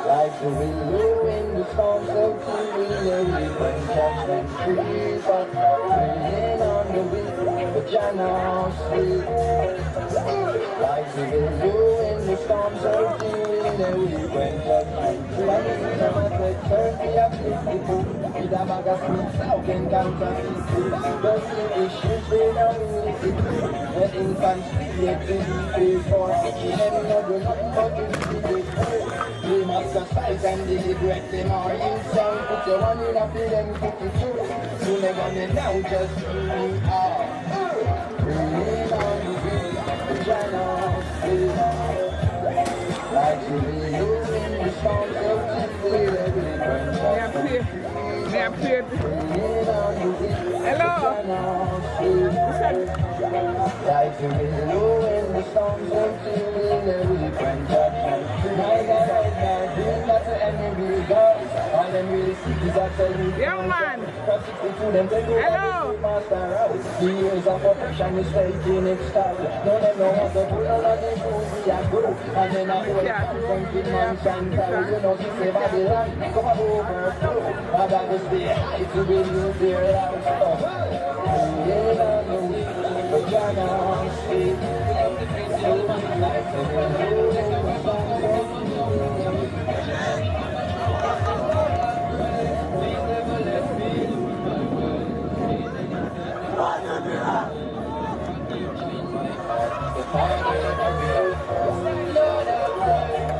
Like the window in the storm, so clean when judgment creep up, breathing on the wind, vagina sleep. Like the window in the storm, so clean when judgment creep up, turn me up, with a bag of sweets, how can counterfeit? Don't see issues, they don't really see. The infants yet to be for them no do nothing but to be they must exercise and they regret them all inside. Put your one in a feel them cookie too. You never know now, just me out. Remain on the beat, China, like you be doing the song so simply every Hello. like you be doing the song so simply every transaction. My God, doing that to enemy God. All them really see is that Young man. Hello. The years of oppression is taking its toll. No, they know what to put on the food we are good. And then I will come from King Monsanto. You know, she say Babylon, come overflow. But I will stay high to be new dear life. Yeah, I know, but you're not sweet. So like the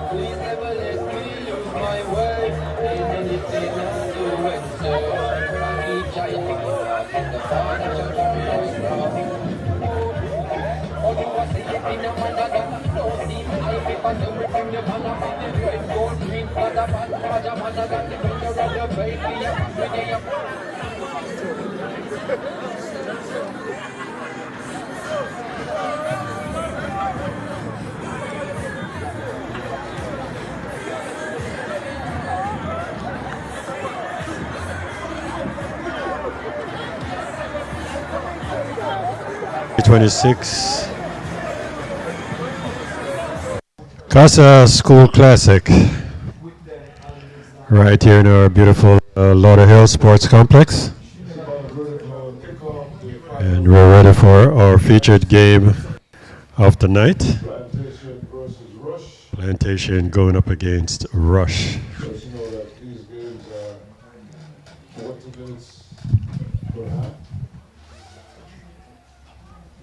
please never let me lose my way in anything I do and say. I need giant and the Father shall carry us from. Oh, you was saying in the man that no steam, I pick on the bring the man up in the red gold green, but the man, the finger of the baby, bringing up. '26 Casa School Classic right here in our beautiful Lauderhill Sports Complex, and we're ready for our featured game of the night. Plantation versus Rush. Plantation going up against Rush. Let you know that these games are 40 minutes per half.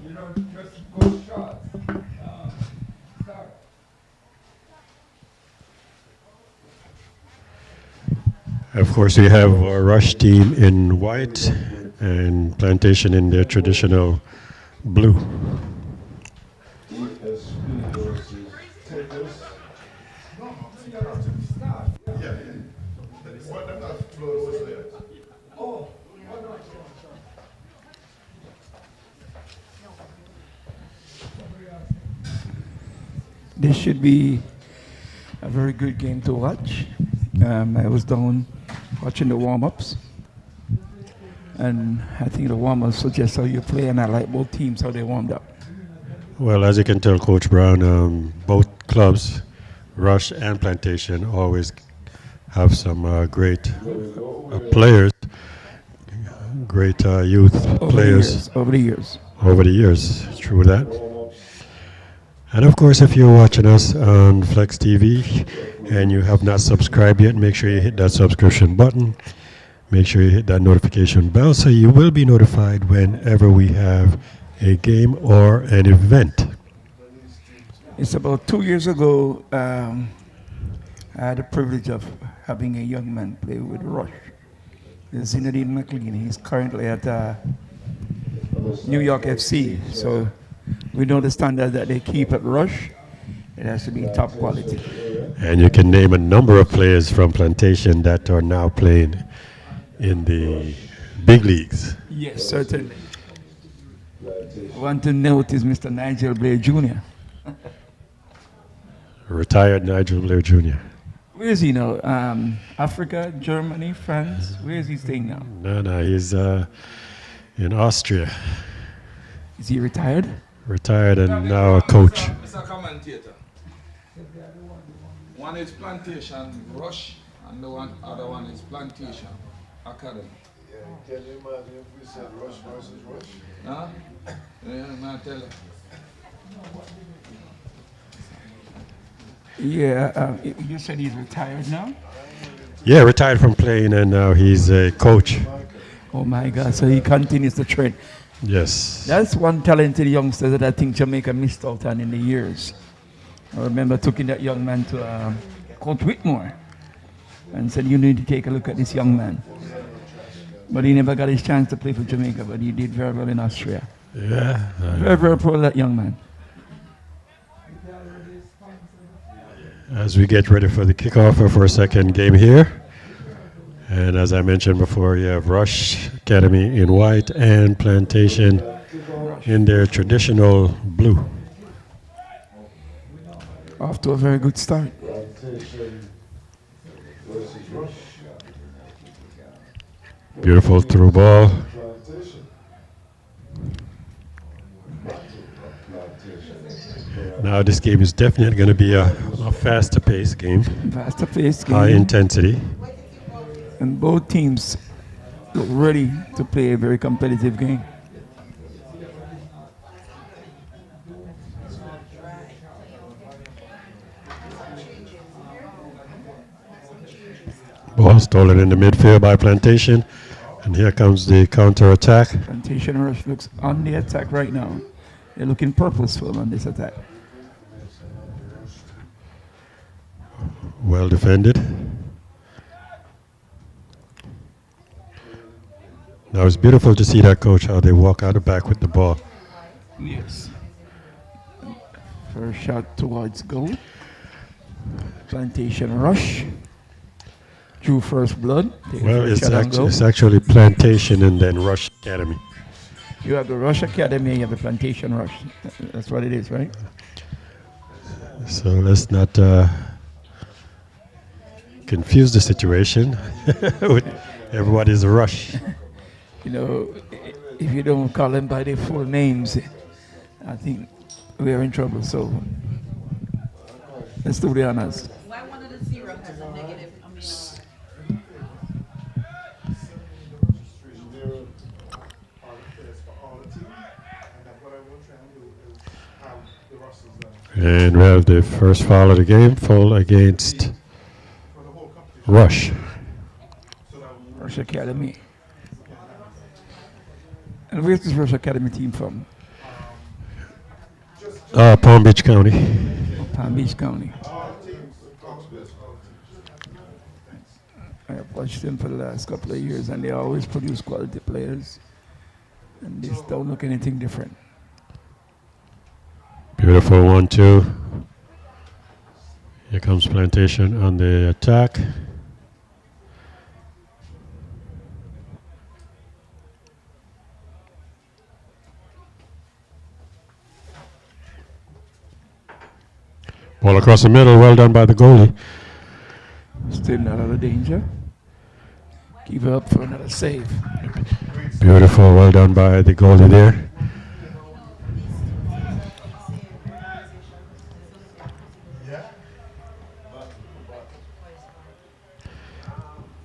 You know, just go short. Start. Of course, we have our Rush team in white and Plantation in their traditional blue. ESP versus Texas. This should be a very good game to watch. I was down watching the warm-ups, and I think the warm-ups suggest how you play, and I like both teams, how they warmed up. Well, as you can tell, Coach Brown, both clubs, Rush and Plantation, always have some great players, great youth players Over the years. over the years. True that. And of course, if you're watching us on Flexx TV and you have not subscribed yet, make sure you hit that subscription button. Make sure you hit that notification bell so you will be notified whenever we have a game or an event. It's about 2 years ago, I had the privilege of having a young man play with Rush. Zinedine McLean. He's currently at New York FC. So we know the standard that they keep at Rush. It has to be top quality. And you can name a number of players from Plantation that are now playing in the big leagues. Yes, certainly. One to note is Mr. Nigel Blair Jr. Retired Nigel Blair Jr. Where is he now? Africa, Germany, France? Where is he staying now? No, he's in Austria. Is he retired? Retired and now a coach. Mr. Commentator. One is Plantation Rush, and the other one is Plantation Academy. Yeah, can you imagine if we said Rush versus Rush? Huh? Yeah, I tell you. Yeah, you said he's retired now? Yeah, retired from playing and now he's a coach. Oh my God! So he continues to train. Yes. That's one talented youngster that I think Jamaica missed out on in the years. I remember taking that young man to Coach Whitmore and said, "You need to take a look at this young man." But he never got his chance to play for Jamaica, but he did very well in Austria. Yeah. Very, very proud of that young man. As we get ready for the kickoff of our second game here. And as I mentioned before, you have Rush Academy in white and Plantation in their traditional blue. Off to a very good start. Plantation versus Rush. Beautiful through ball. Plantation. Now this game is definitely going to be a faster paced game, Faster paced game. high intensity. And both teams look ready to play a very competitive game. Ball stolen in the midfield by Plantation. And here comes the counter attack. Plantation Rush looks on the attack right now. They're looking purposeful on this attack. Well defended. Now it's beautiful to see that, coach, how they walk out the back with the ball. Yes. First shot towards goal. Plantation Rush. Drew first blood. Take the Well, first shot on goal. it's actually Plantation and then Rush Academy. You have the Rush Academy, you have the Plantation Rush. That's what it is, right? So let's not confuse the situation with everybody's a Rush. You know, if you don't call them by their full names, I think we are in trouble. So let's do the honors. Why one of the zero has a negative? I mean, Zero are the players for all the team. And that's what I will try and do is have the rosters And we have the first foul of the game, foul against for the whole competition. Rush. So that we Rush Academy. And where's this Rush Academy team from? Palm Beach County. Palm Beach County. all teams, all teams. I have watched them for the last couple of years, and they always produce quality players. And this don't look anything different. Beautiful 1-2. Here comes Plantation on the attack. Ball across the middle, well done by the goalie. Still not out of danger. Keep it up for another save. Beautiful, well done by the goalie there.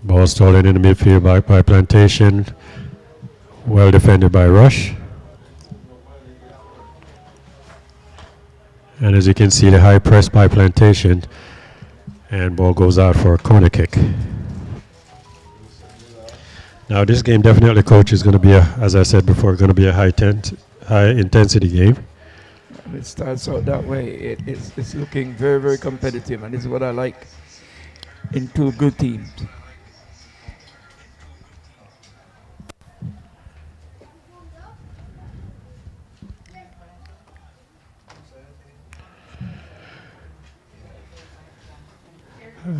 Ball stolen in the midfield by Plantation. Well defended by Rush. And as you can see, the high press by Plantation. And ball goes out for a corner kick. Now this game definitely, coach, is going to be, as I said before, going to be a high intensity game. It starts out that way. It's looking very, very competitive, and this is what I like in two good teams.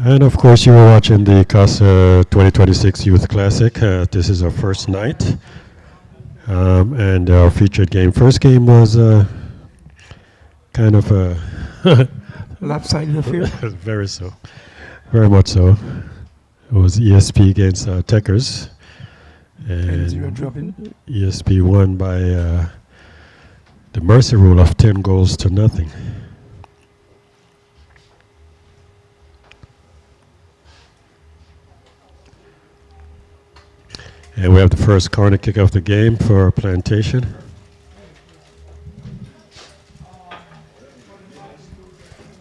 And of course, you were watching the Casa 2026 Youth Classic. This is our first night. And our featured game. First game was kind of Lopsided affair. very so. Very much so. It was ESP against Techers. 10-0 And dropping. ESP won by the mercy rule of 10 goals to nothing. And we have the first corner kick of the game for Plantation.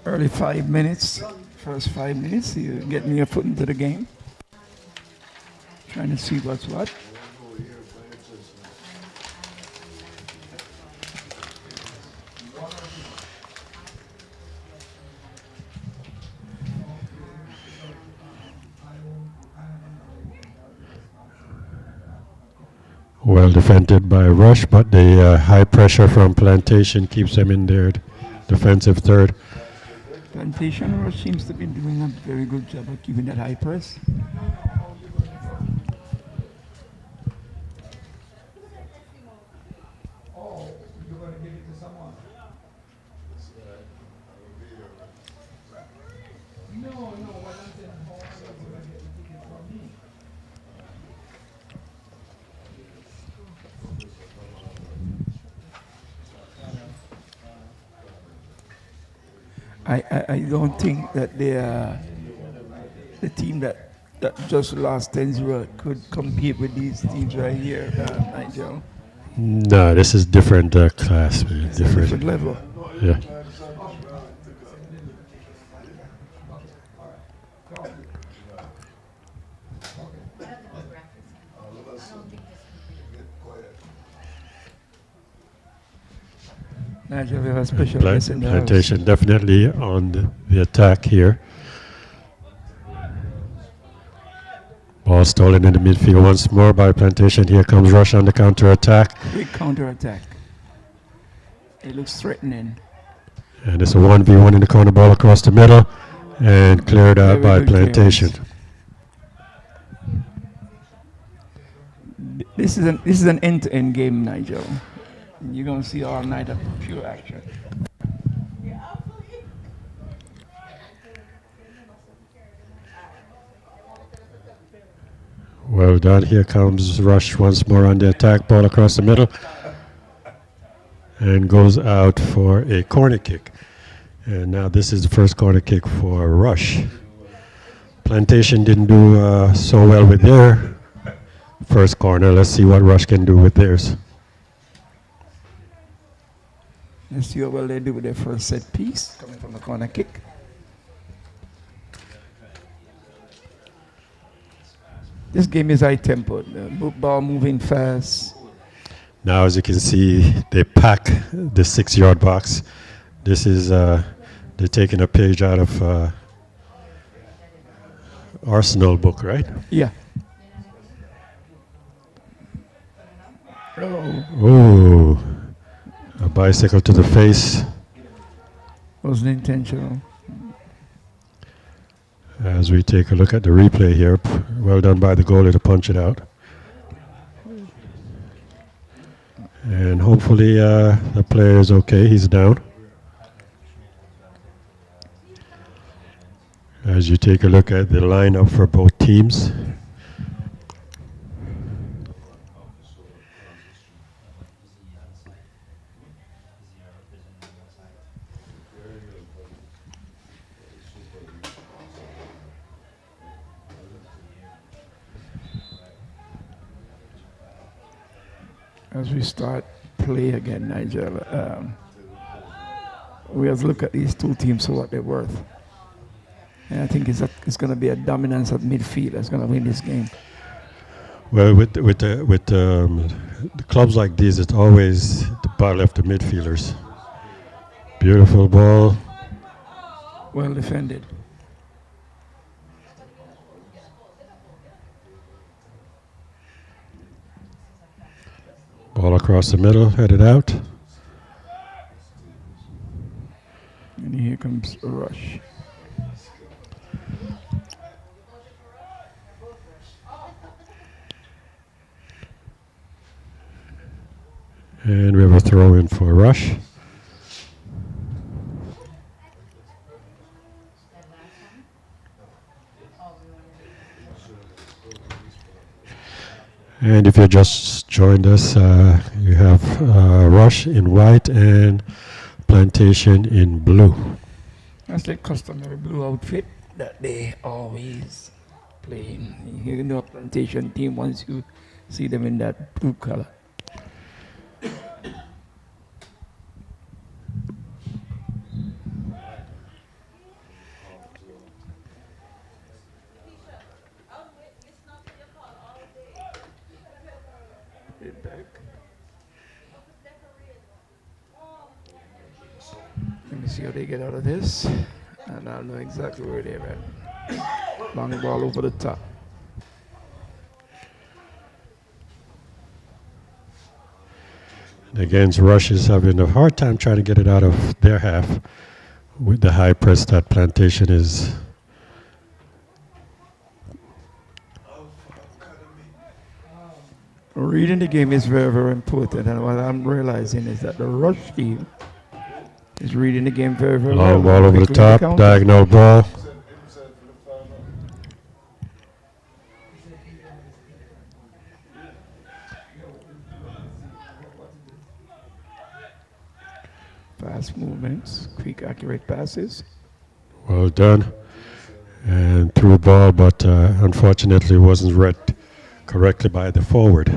Early 5 minutes. First 5 minutes, you getting your foot into the game. Trying to see what's what. Well defended by Rush, but the high pressure from Plantation keeps them in their defensive third. Plantation Rush seems to be doing a very good job of keeping that high press. I don't think that the team that just lost 10-0 could compete with these teams right here, Nigel. No, this is different class, man. It's a different Different. level. Yeah. Nigel, we have a special guest in the house. Plantation definitely on the attack here. Ball stolen in the midfield once more by Plantation. Here comes Rush on the counter attack. Quick counter attack. It looks threatening. And it's a 1v1 in the corner, ball across the middle and cleared out Very by good Plantation. This is an end-to-end game, Nigel. You're gonna see all night of pure action. Well done. Here comes Rush once more on the attack, ball across the middle and goes out for a corner kick. And now this is the first corner kick for Rush. Plantation didn't do so well with their first corner. Let's see what Rush can do with theirs. Let's see how well they do with their first set piece coming from the corner kick. This game is high tempo. The ball moving fast. Now, as you can see, they pack the 6-yard box. This is, they're taking a page out of Arsenal book, right? Yeah. Oh, Oh, a bicycle to the face. wasn't intentional. As we take a look at the replay here, well done by the goalie to punch it out. And hopefully the player is okay, he's down. As you take a look at the lineup for both teams. As we start play again, Nigel, we have to look at these two teams for what they're worth. And I think it's going to be a dominance of midfield that's going to win this game. Well, with the clubs like these, it's always the ball left the midfielders. Beautiful ball. Well defended. Ball across the middle, headed out. And here comes a rush. And we have a throw in for Rush. And if you just joined us, you have Rush in white and Plantation in blue. That's the customary blue outfit that they always play in. You know, Plantation team once you see them in that blue color. see how they get out of this. And I'll know exactly where they're at. Long ball over the top. And again, Rush is having a hard time trying to get it out of their half with the high press that Plantation is. Reading the game is very, very important. And what I'm realizing is that the Rush team is reading the game very, very well. Long ball over the Quickly top, counter. diagonal ball. Fast movements, quick, accurate passes. Well done. And threw a ball, but unfortunately wasn't read correctly by the forward.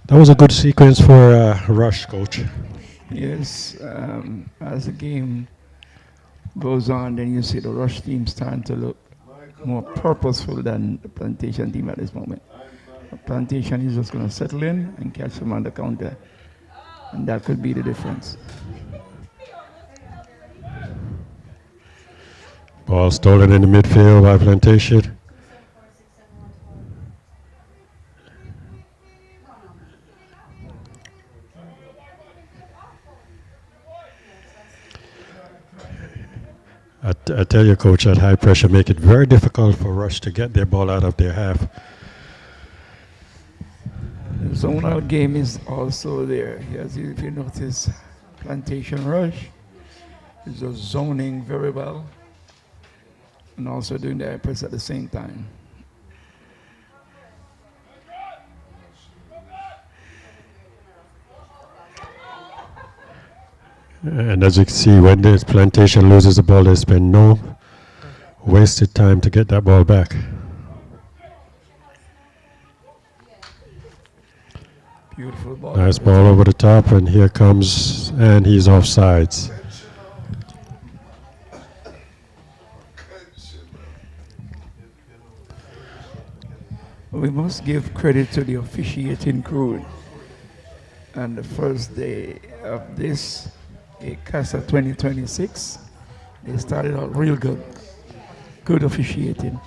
That was a good sequence for Rush, coach. Yes, as the game goes on, then you see the Rush team starting to look more purposeful than the Plantation team at this moment. The Plantation is just going to settle in and catch them on the counter. And that could be the difference. Ball stolen in the midfield by Plantation. I tell you, coach, that high pressure make it very difficult for Rush to get their ball out of their half. The zonal game is also there. As if you notice, Plantation Rush is just zoning very well and also doing the high press at the same time. And as you can see, when this Plantation loses the ball, they spend no wasted time to get that ball back. Beautiful ball. Nice ball over the top, and here comes, and he's offsides. We must give credit to the officiating crew. And the first day of this Casa 2026, they started out real good. Good officiating.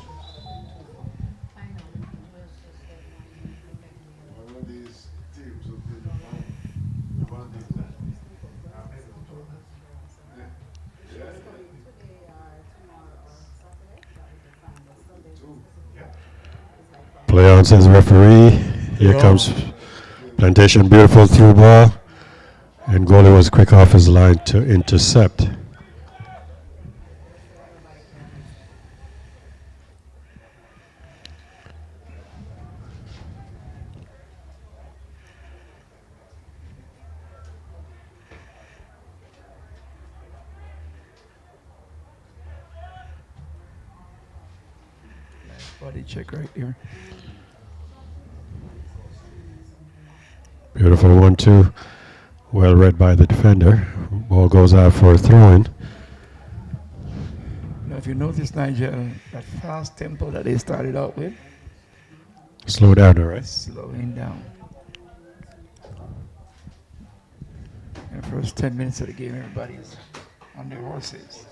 Play on, says referee. Here comes Plantation, beautiful through ball. And goalie was quick off his line to intercept. Body check right here. Beautiful 1-2. Well read by the defender. Ball goes out for a throw-in. Now, if you notice, Nigel, that fast tempo that they started out with, Slow down, all right? slowing down. In the first 10 minutes of the game, everybody's on their horses.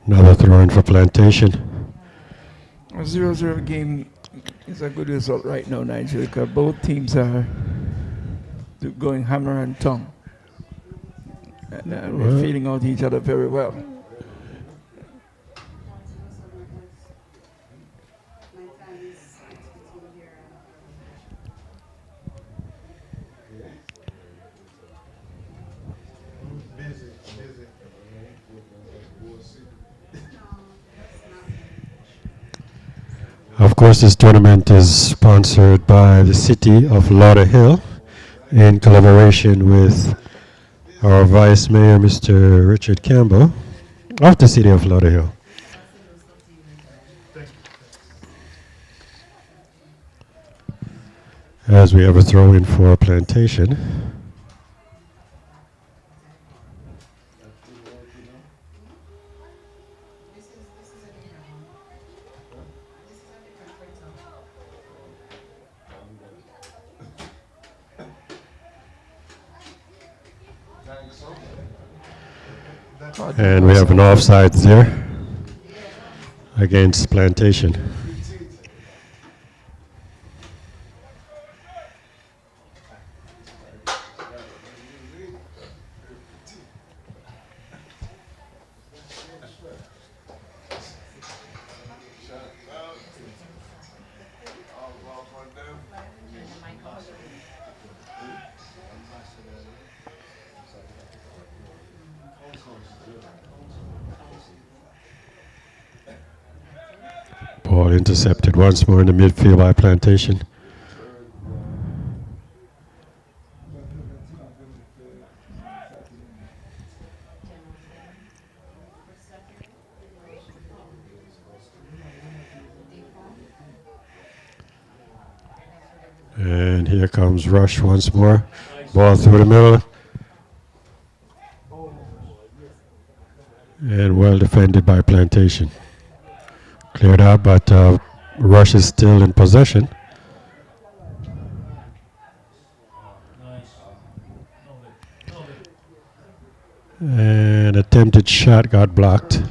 Another throw-in for Plantation. A 0-0 game is a good result right now, Nigel, because both teams are going hammer and tongue. And we're feeling out each other very well. Of course, this tournament is sponsored by the City of Lauderhill in collaboration with our Vice Mayor, Mr. Richard Campbell, of the City of Lauderdale. As we have a throw in for Plantation. And we have an offside there against Plantation. Ball intercepted once more in the midfield by Plantation. And here comes Rush once more. Ball through the middle. And well defended by Plantation. Cleared out, but Rush is still in possession. And attempted shot got blocked.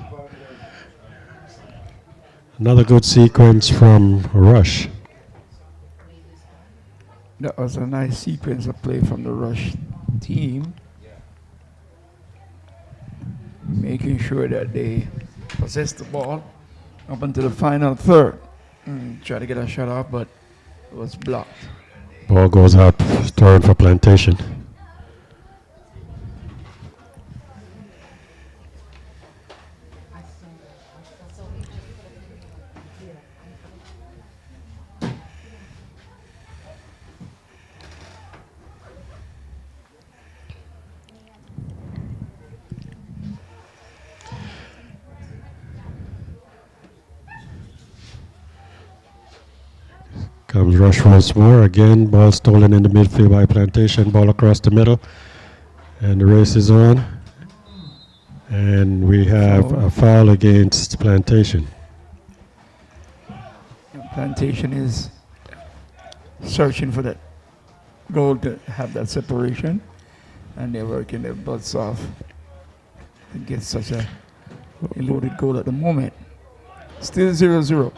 Another good sequence from Rush. That was a nice sequence of play from the Rush team, making sure that they possess the ball up until the final third. Try to get a shot off, but it was blocked. Ball goes out, throwing for Plantation. Comes Rush once more. Again, ball stolen in the midfield by Plantation. Ball across the middle. And the race is on. And we have a foul against Plantation. Plantation is searching for that goal to have that separation. And they're working their butts off to get such a loaded goal at the moment. Still 0-0.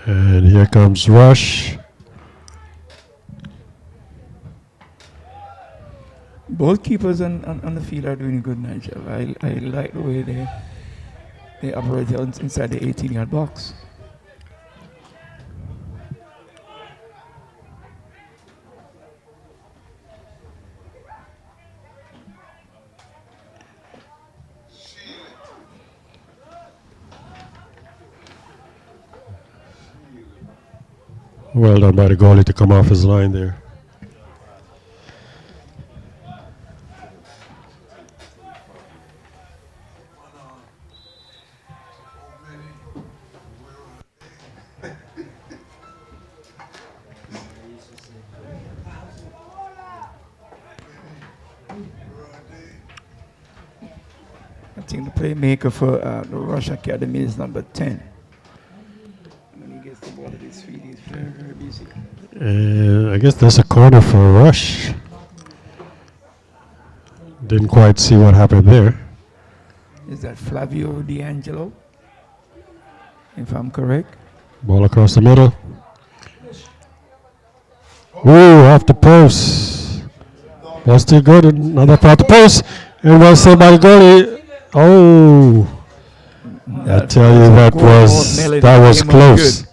And here comes Rush. Both keepers on the field are doing a good night job. I like the way they operate inside the 18-yard box. Well done by the goalie to come off his line there. I think the playmaker for the Rush Academy is number 10. When he gets the ball at his feet, he's very, very busy. I guess that's a corner for Rush. Didn't quite see what happened there. Is that Flavio D'Angelo? If I'm correct. Ball across the middle. Ooh, off the post. Ball still good. Another part of the post. And well saved by the goalie. Oh, I tell you, that was close.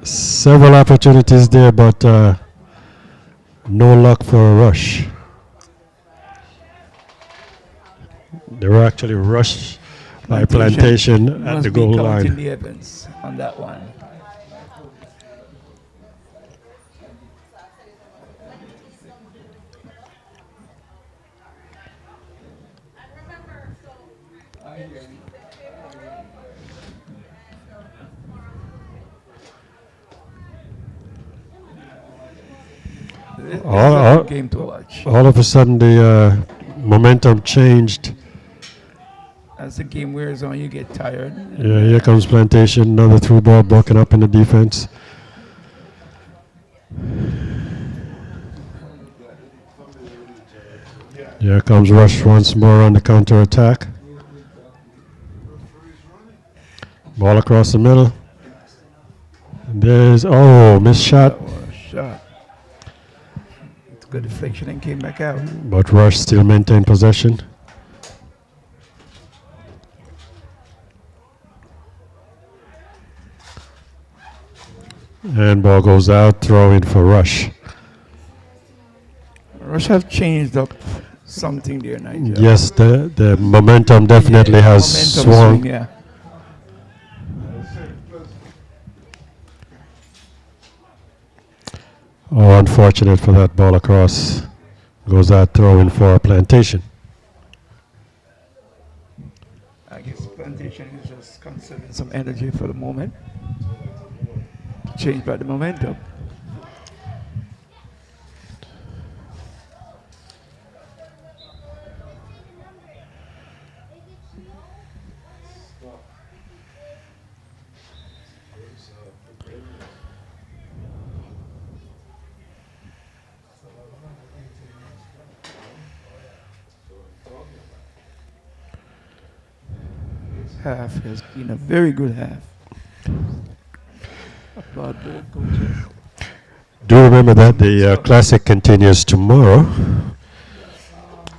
Several opportunities there, but no luck for Rush. They were actually rushed by Plantation at the goal line. The Evans on that one. This is all, a all, good game to watch. all of a sudden the momentum changed. As the game wears on, you get tired. Yeah, here comes Plantation, another through ball broken up in the defense. Here comes Rush once more on the counter attack. Ball across the middle. There's, missed shot. Oh, shot. It's good deflection and came back out. But Rush still maintained possession. And ball goes out, throw in for Rush. Rush have changed up something there, Nigel. Yes, the momentum definitely has Momentum swung. swing, yeah. Oh, unfortunate for that ball across. Goes out, throw in for Plantation. I guess Plantation is just conserving some energy for the moment. Change by the momentum. Half has been a very good half. Applaud both coaches. Do remember that the Classic continues tomorrow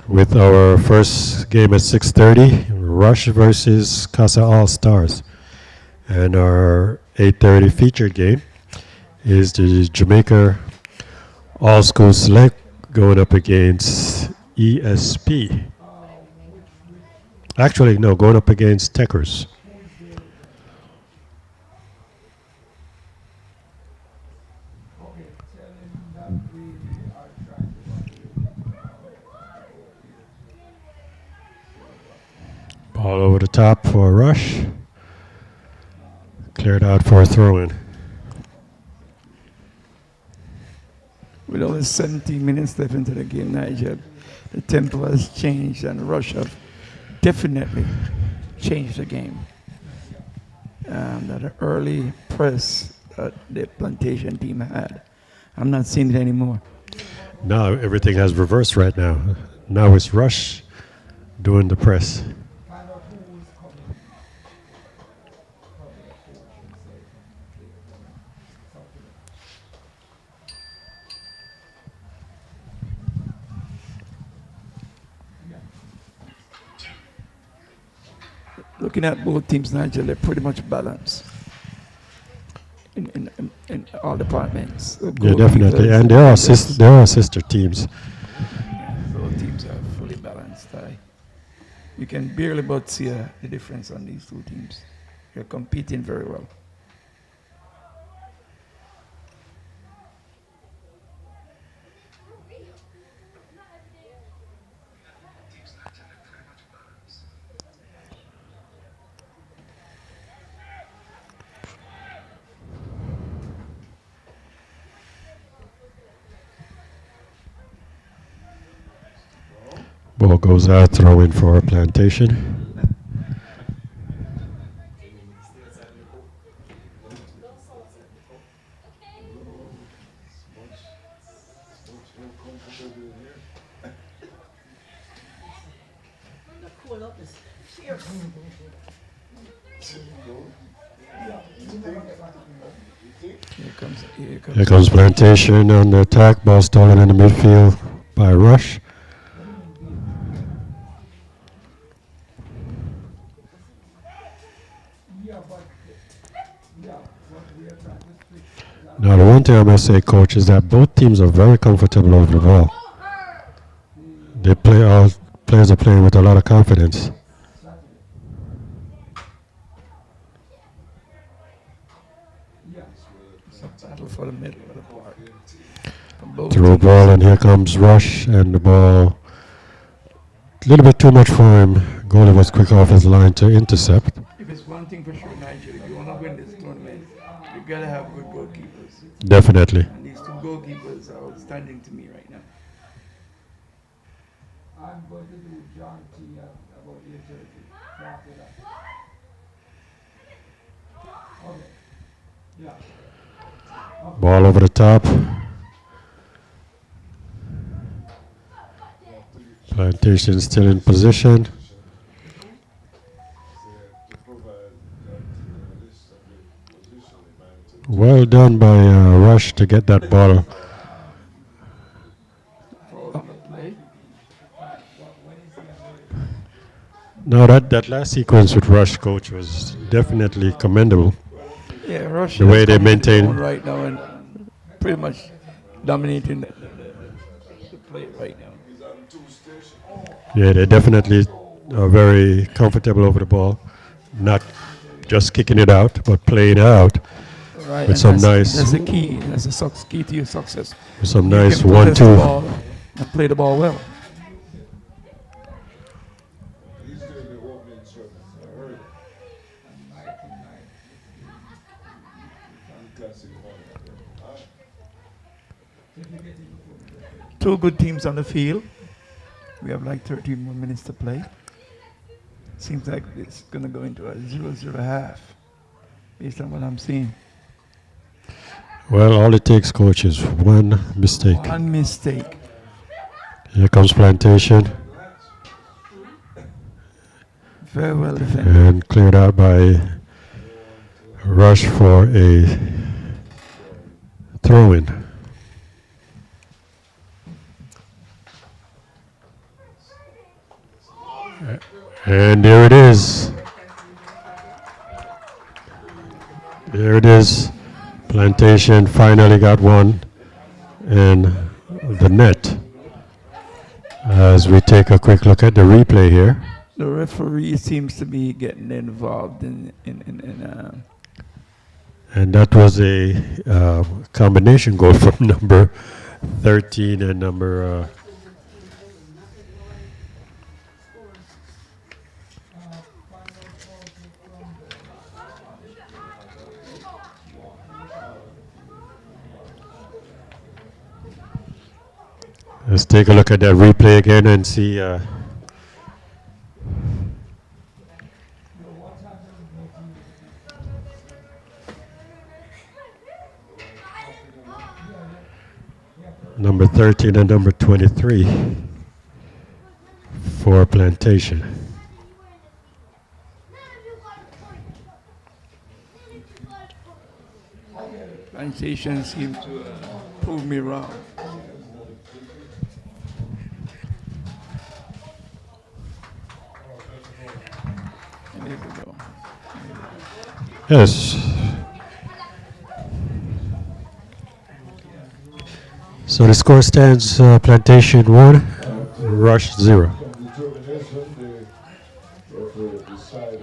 with our first game at 6:30, Rush versus Casa All-Stars. And our 8:30 featured game is the Jamaica All-School Select going up against ESP. Actually, no, going up against Techers. Ball over the top for a rush. Cleared out for a throw-in. With only 17 minutes left into the game, Nigel, the tempo has changed and Rush have definitely changed the game. That early press that the Plantation team had, I'm not seeing it anymore. Now everything has reversed right now. Now it's Rush doing the press. Looking at both teams, Nigel, they're pretty much balanced in all departments. Yeah, definitely. And there are sister teams. Yeah, both teams are fully balanced. You can barely but see the difference on these two teams. They're competing very well. Ball goes out, throw in for a Plantation. Here comes Plantation on the attack. Ball stolen in the midfield by Rush. Now, the one thing I must say, Coach, is that both teams are very comfortable over the ball. They play, all players are playing with a lot of confidence. Battle for the middle of the park. Through ball, and here comes Rush, and the ball, a little bit too much for him. Goalie was quick off his line to intercept. If it's one thing for sure, Nigel, if you want to win this tournament, you got to have good goalkeepers. Definitely. And these two goalkeepers are outstanding. understanding to me right now. I'm going to do John T at about 8:30. After that. Okay. Yeah. Ball over the top. Plantation still in position. Well done by Rush to get that ball. No, that last sequence with Rush, coach, was definitely commendable. Yeah, Russia The way is they coming to maintain- the zone right now and pretty much dominating the play right now. Yeah, they definitely are very comfortable over the ball, not just kicking it out, but playing it out Right, with and some that's nice, the key. That's the key to your success. with some You nice can possess the 1-2. ball and play the ball well. Two good teams on the field. We have like 13 more minutes to play. Seems like it's going to go into a 0-0 half, based on what I'm seeing. Well, all it takes, coach, is one mistake. One mistake. Here comes Plantation Very well defended. and cleared out by Rush for a throw-in. And there it is. There it is. Plantation finally got one in the net. As we take a quick look at the replay here. The referee seems to be getting involved in And that was a combination goal from number 13 and number let's take a look at that replay again and see. Number 13 and number 23 for Plantation. Plantation seems to prove me wrong. And there we go. Yes. So the score stands Plantation 1, Rush 0. Determination, the referee decided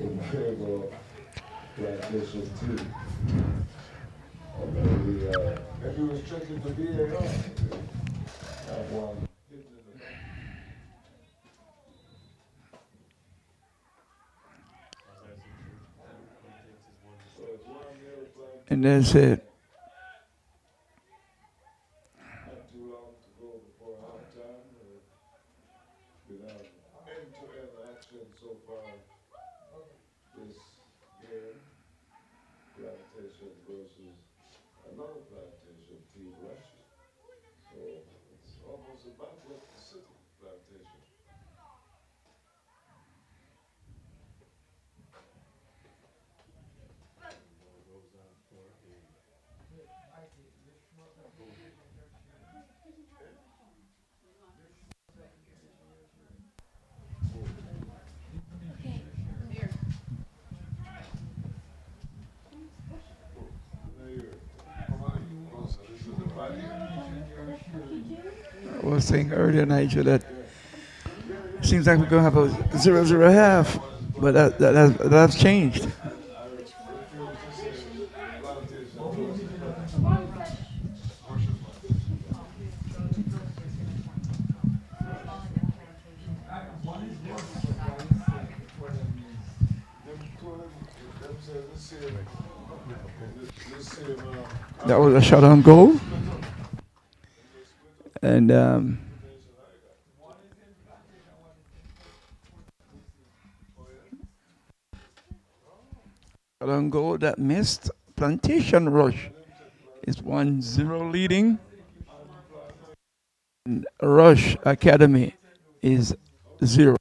in favor of Plantation 2. Maybe he was checking for VAR. That one hit in the back. So it's 1-0 Plantation. And that's it. Not too long to go before halftime. Without end-to-end action so far this game. Plantation versus another Plantation team, Rush. So it's almost a battle of the city, Plantation. I was saying earlier, Nigel, that seems like we're going to have a 0-0 half, but that's changed. That was a shot on goal. And Long goal that missed. Plantation Rush is 1-0 leading. And Rush Academy is 0.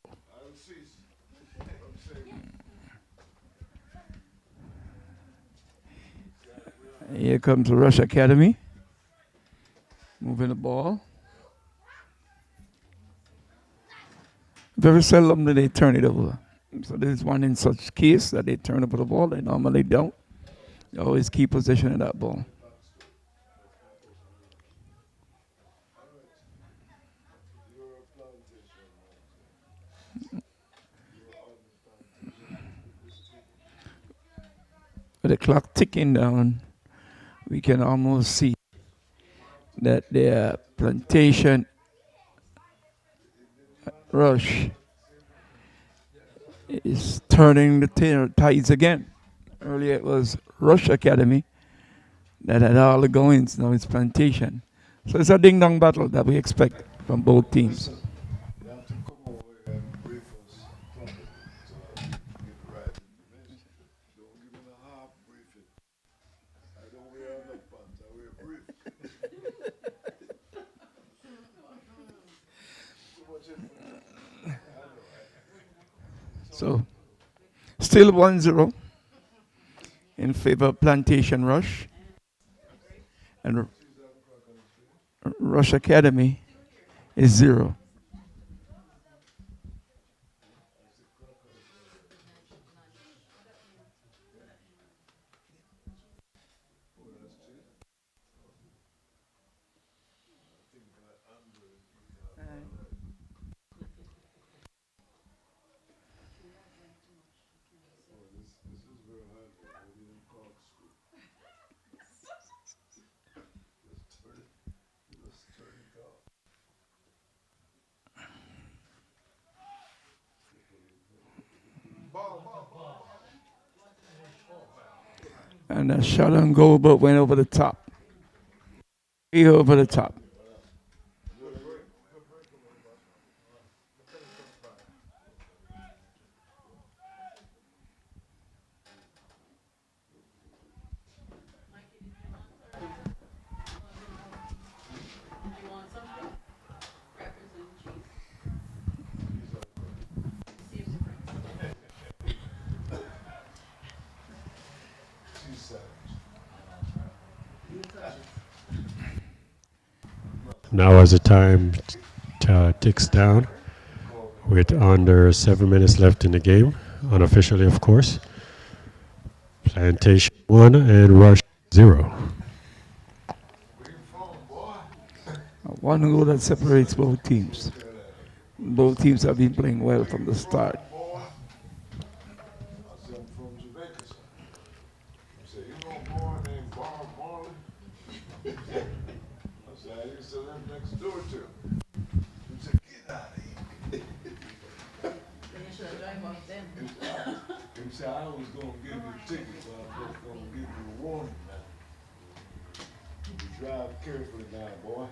Here comes Rush Academy. Moving the ball. Very seldom do they turn it over. So there's one in such case that they turn over the ball. They normally don't. They always keep possession of that ball. With the clock ticking down, we can almost see that their Plantation Rush is turning the tides again. Earlier it was Rush Academy that had all the goings. Now it's Plantation. So it's a ding-dong battle that we expect from both teams. You have to come over here and brief us properly so I can get the right information. Don't give me the half briefing. I don't wear underpants, I wear brief. Too much information. So still 1-0 in favor of Plantation Rush. And Rush Academy is 0. And a shot on goal, but went over the top. Way over the top. You want something? Crackers and cheese. See a difference. Now as the time ticks down, with under 7 minutes left in the game, unofficially of course. Plantation 1 and Rush 0. One goal that separates both teams. Both teams have been playing well from the start. I said, I'm from Jamaica, sir. I said, you know a boy named Bob Marley? I said, I used to live next door to him. He said, get out of here. Then you should have drive off then. He said, I was going to give you a ticket, but I was going to give you a warning now. You drive carefully now, boy.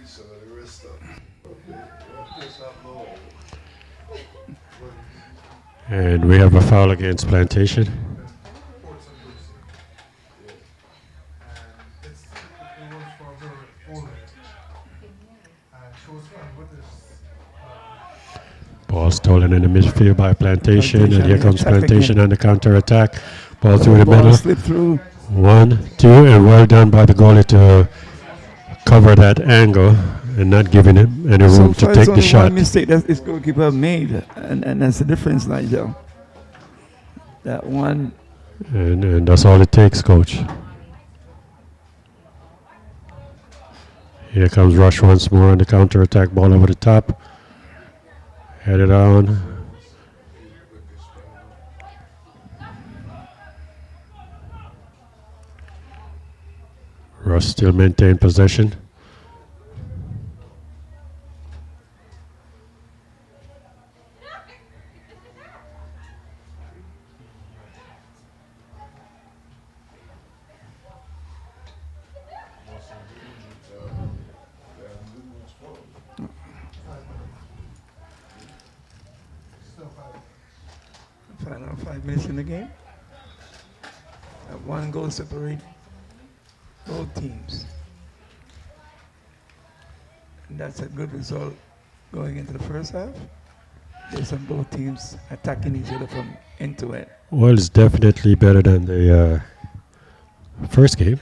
So the rest of it. And we have a foul against Plantation. Ball stolen in the midfield by Plantation, and here comes Plantation on the counter attack. Ball through the middle. Slip through. 1, 2, and well done by the goalie to cover that angle and not giving him any room to take the shot. One mistake that this goalkeeper made, and that's the difference, Nigel. That one. And that's all it takes, coach. Here comes Rush once more on the counter attack. Ball over the top. Headed on. Rush still maintain possession. 5 minutes in the game. One goal separate both teams. And that's a good result going into the first half. There's some both teams attacking each other from end to end. Well, it's definitely better than the first game.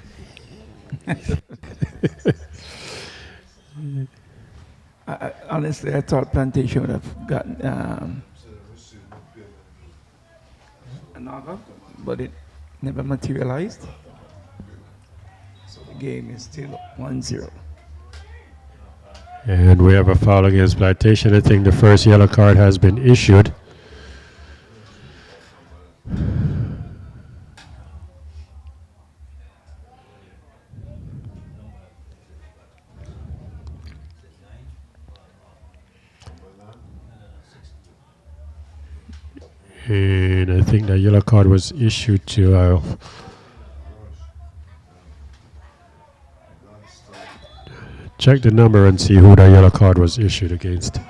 Honestly, I thought Plantation would have gotten an knock, but it never materialized. So the game is still 1-0. And we have a foul against Plantation. I think the first yellow card has been issued. And I think the yellow card was issued to check the number and see who the yellow card was issued against.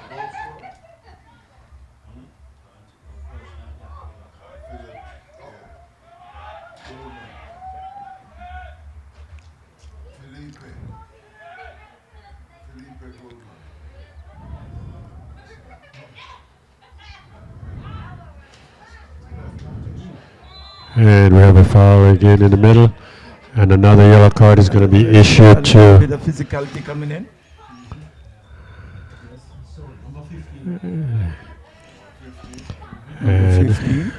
And we have a foul again in the middle. And another yellow card is going to be issued to... A bit of physicality coming in. And 15.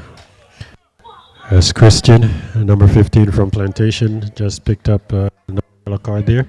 as Christian, number 15 from Plantation, just picked up another yellow card there.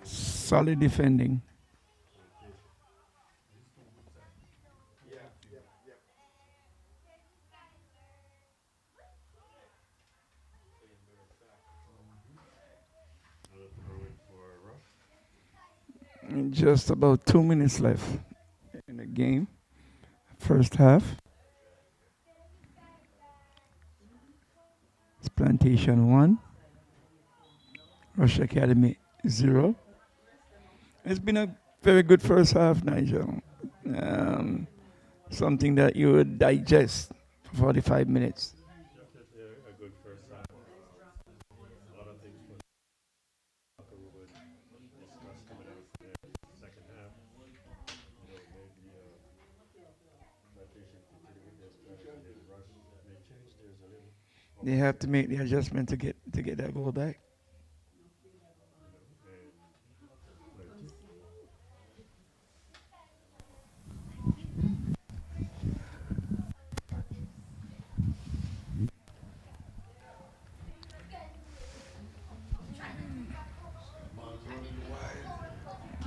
Solid defending. Just about 2 minutes left in the game. First half. It's Plantation 1. Rush Academy 0. It's been a very good first half, Nigel. Something that you would digest for 45 minutes. Definitely a good first half. A lot of things we would discuss coming out from the second half. Maybe Plantation continue with their strategy and Rush may change theirs a little. They have to make the adjustment to get that goal back.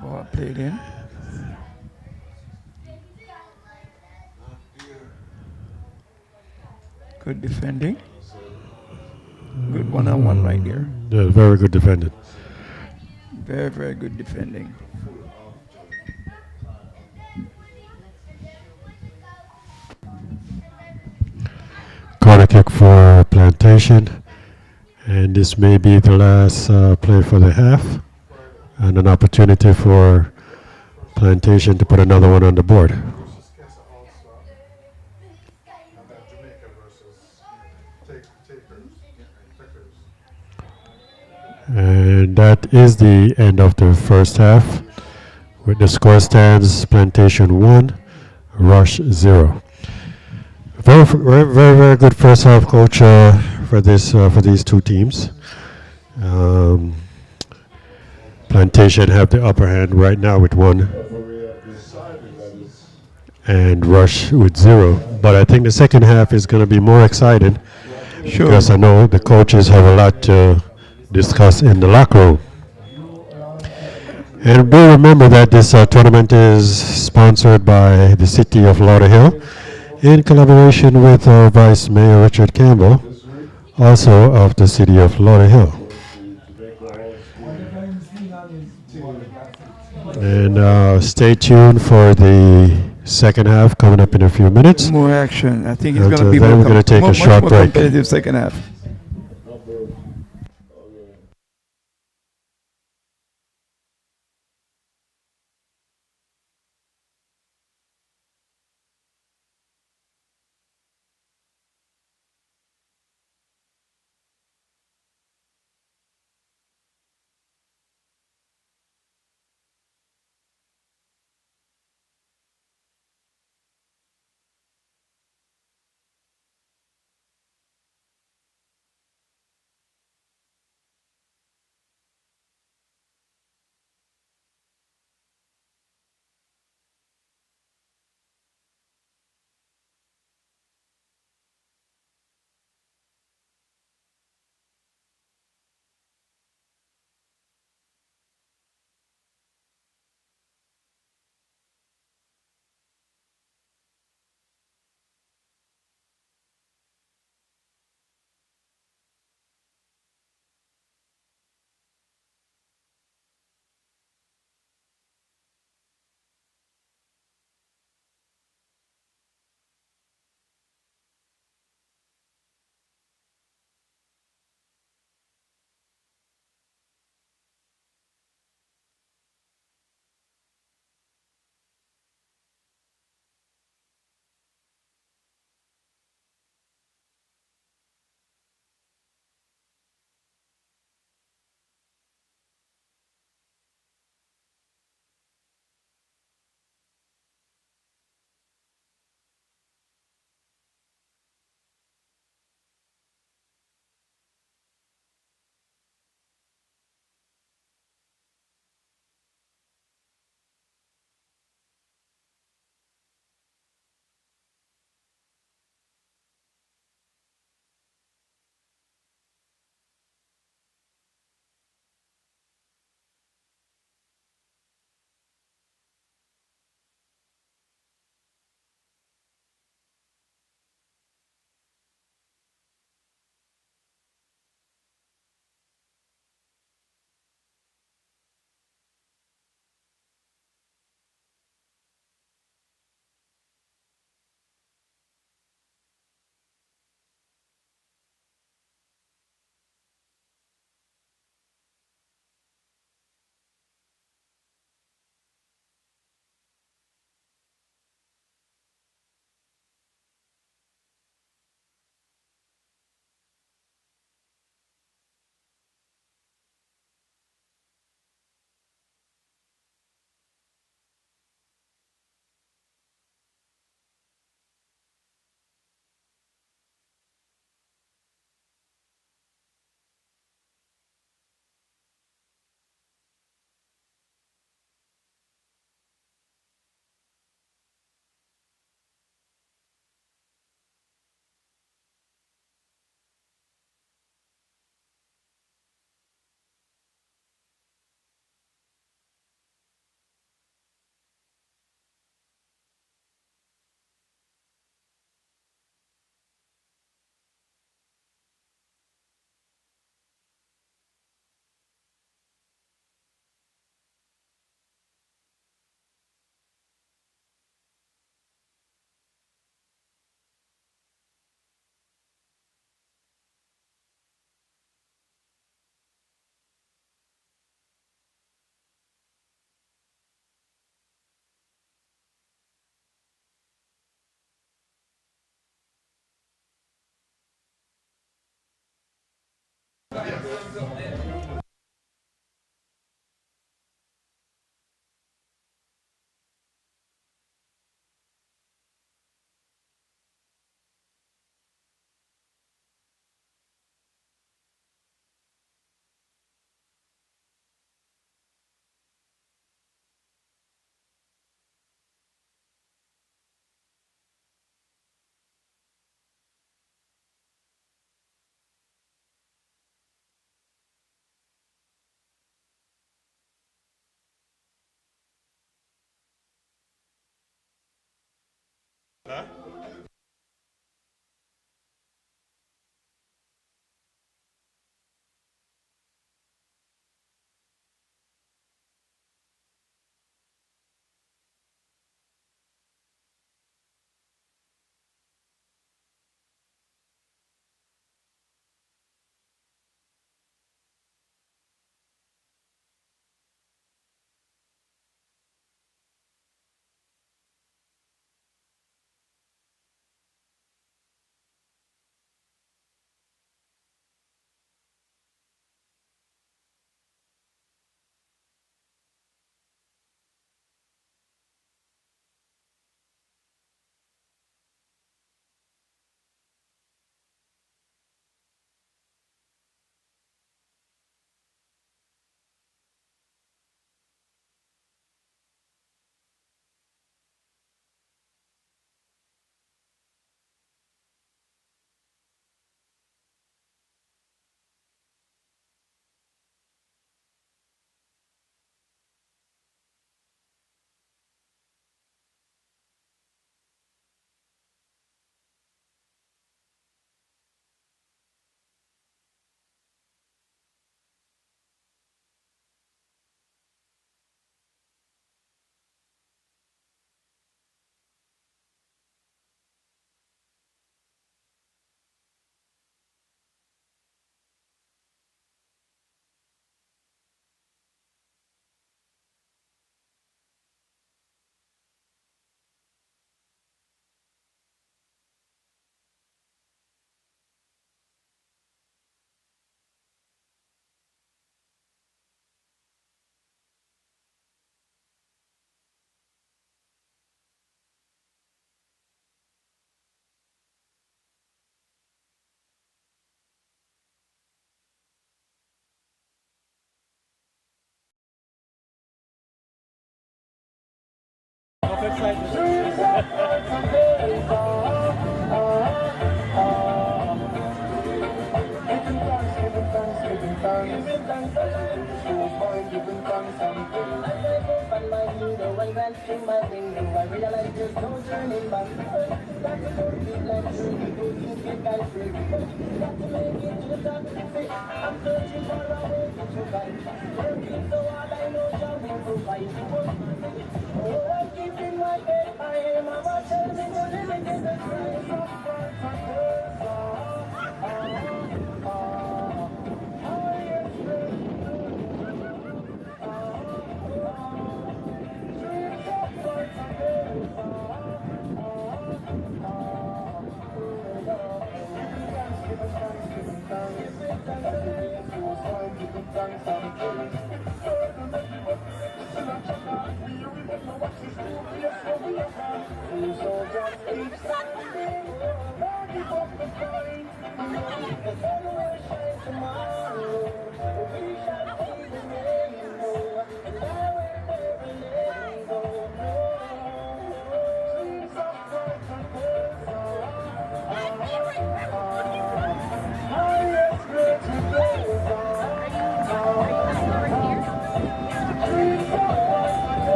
Ball played in. Good defending. Good one-on-one right there. Yeah, very good defended. Very, very good defending. Corner kick for Plantation. And this may be the last play for the half. And an opportunity for Plantation to put another one on the board. Versus Casa All-Star. And then Jamaica versus Takers. And that is the end of the first half. With the score stands Plantation 1, Rush 0. Very good first half, coach, for these two teams. Plantation have the upper hand right now with one, and Rush with zero. But I think the second half is going to be more exciting Sure. because I know the coaches have a lot to discuss in the locker room. And do remember that this tournament is sponsored by the City of Lauderhill in collaboration with Vice Mayor Richard Campbell, also of the City of Lauderhill. And stay tuned for the second half coming up in a few minutes. More action. I think it's going to Until be then, we're going to take a much short more break. competitive second half.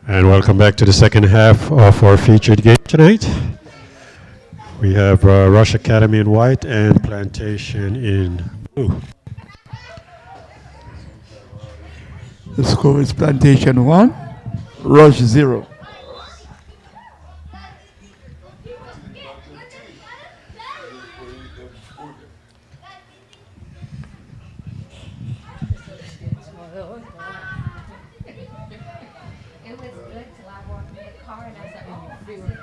And welcome back to the second half of our featured game tonight. We have Rush Academy in white and Plantation in blue. The score is Plantation 1, Rush 0. was boring. It was good till I walked in the car and I said, oh, this is it.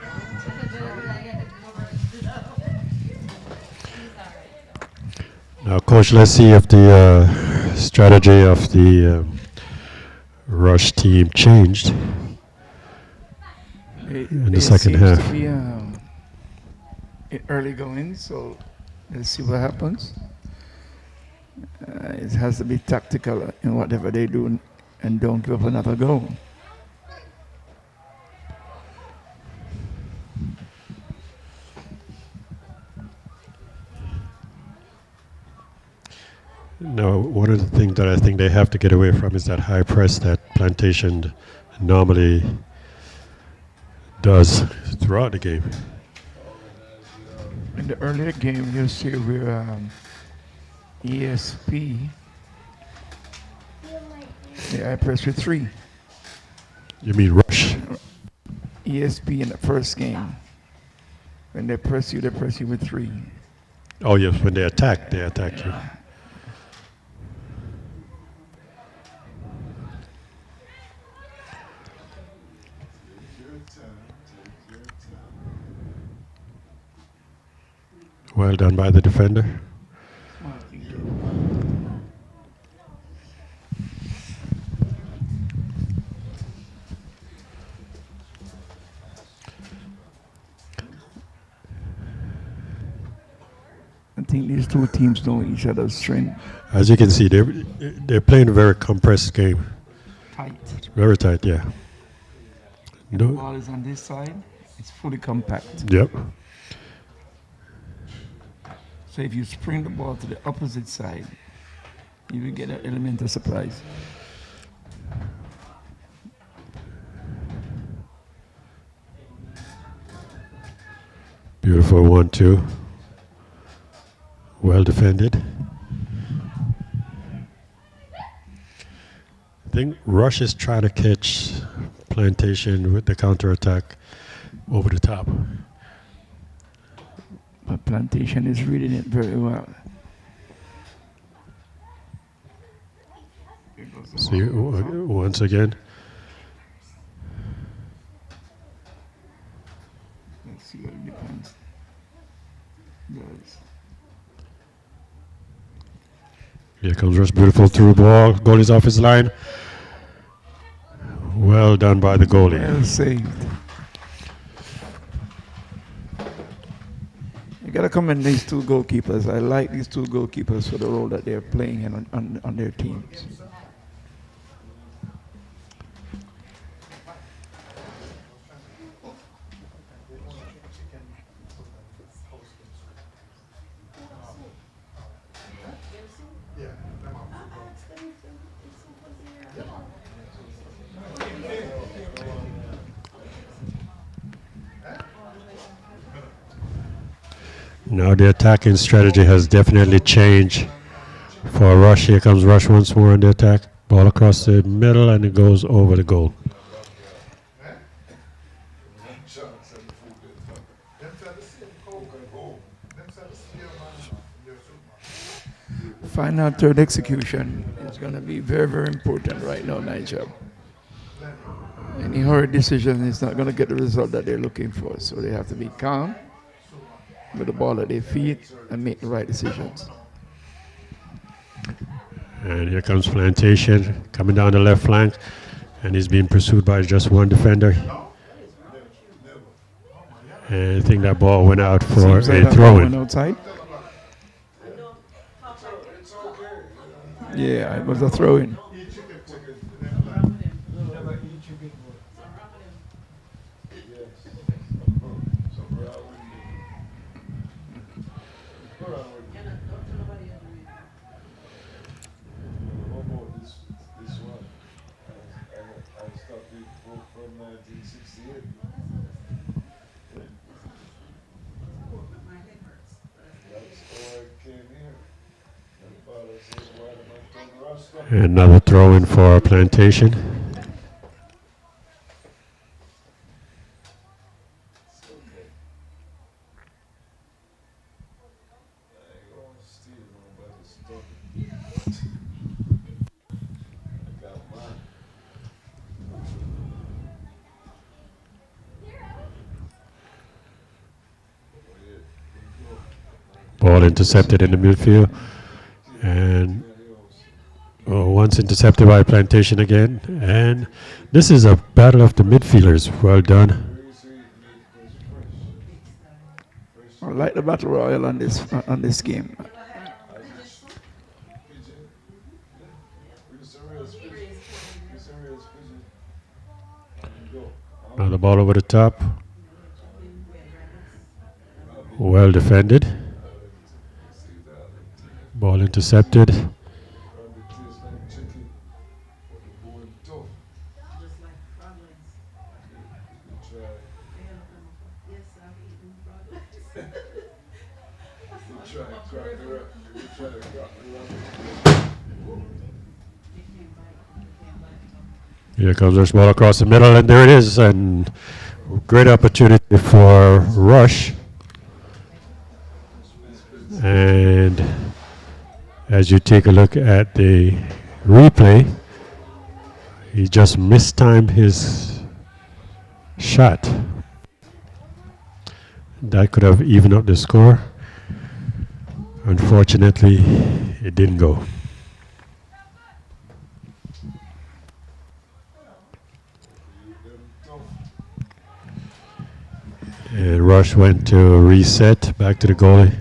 I had to go over and sit up. He's all right, though. Now, coach, let's see if the strategy of the Rush team changed in the It second seems half. to be early going, so let's see what happens. It has to be tactical in whatever they do and don't give up another goal. No, one of the things that I think they have to get away from is that high press that Plantation normally does throughout the game. In the earlier game, you see where ESP, I pressed with 3. You mean Rush? ESP in the first game. When they press you with 3. Oh, yes, when they attack you. Well done by the defender. I think these two teams know each other's strength. As you can see, they're playing a very compressed game. Tight. Very tight, yeah. The ball is on this side. It's fully compact. Yep. So if you spring the ball to the opposite side, you will get an element of surprise. Beautiful 1-2. Well defended. I think Rush is trying to catch Plantation with the counterattack over the top. But Plantation is reading it very well. See, once again. Let's see what it depends. Does. Here comes Rush, beautiful through ball. Goalie's off his line. Well done by the goalie. Well saved. You gotta commend these two goalkeepers. I like these two goalkeepers for the role that they're playing on their teams. Now the attacking strategy has definitely changed for Rush. Here comes Rush once more on the attack. Ball across the middle and it goes over the goal. Final third execution is going to be very, very important right now, Nigel. Any hurried decision is not going to get the result that they're looking for. So they have to be calm with the ball at their feet and make the right decisions. And here comes Plantation coming down the left flank, and he's being pursued by just one defender. And I think that ball went out for a throw-in. Outside. Yeah, it was a throw-in. Another throw-in for Plantation. Ball intercepted in the midfield. And once intercepted by Plantation again. And this is a battle of the midfielders. Well done. I like the battle royal on this game. Now the ball over the top. Well defended. Ball intercepted. Here comes this ball across the middle, and there it is. And great opportunity for Rush. And as you take a look at the replay, he just mistimed his shot. That could have evened up the score. Unfortunately, it didn't go. And Rush went to reset, back to the goalie.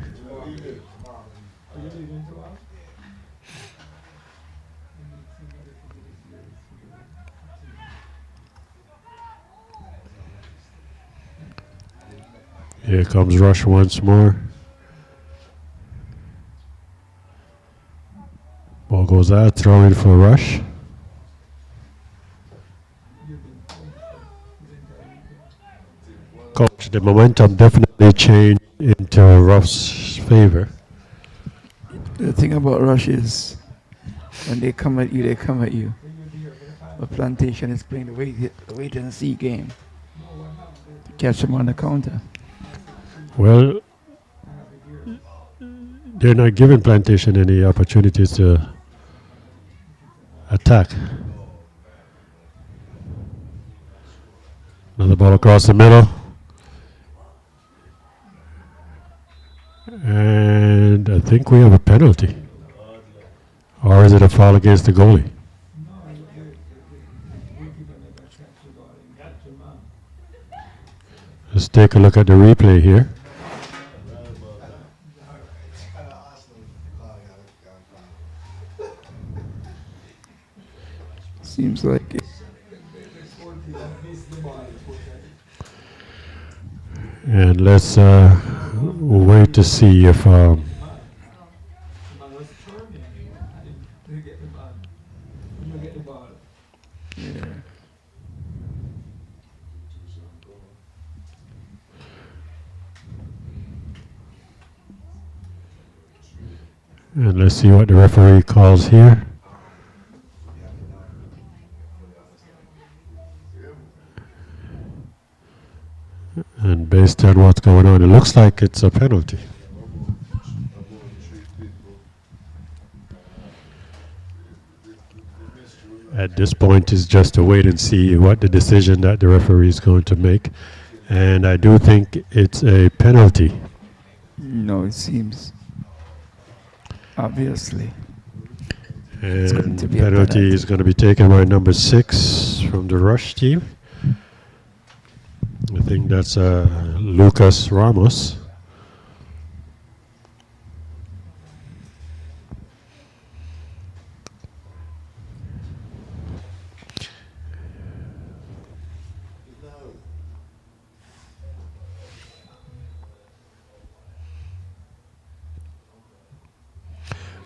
Here comes Rush once more. Ball goes out, throw in for Rush. Coach, the momentum definitely changed into Ruff's favor. The thing about Rush is when they come at you, they come at you. But Plantation is playing the wait and see game to catch them on the counter. Well, they're not giving Plantation any opportunities to attack. Another ball across the middle. And I think we have a penalty. Or is it a foul against the goalie? Let's take a look at the replay here. Seems like it. And let's wait to see if and let's see what the referee calls here. And based on what's going on, it looks like it's a penalty. At this point, it's just to wait and see what the decision that the referee is going to make. And I do think it's a penalty. No, it seems. Obviously. And the penalty is going to be taken by number 6 from the Rush team. I think that's Lucas Ramos.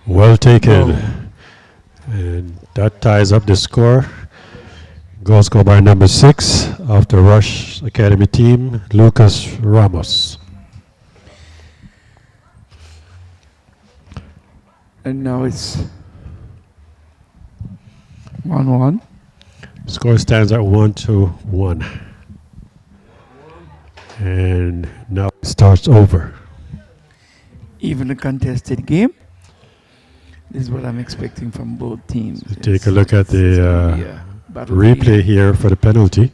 Well taken. And that ties up the score. Goals go by number 6 of the Rush Academy team, Lucas Ramos. And now it's 1-1. Score stands at 1-1. And now it starts over. Even a contested game. This is what I'm expecting from both teams. Take a look at the replay here for the penalty.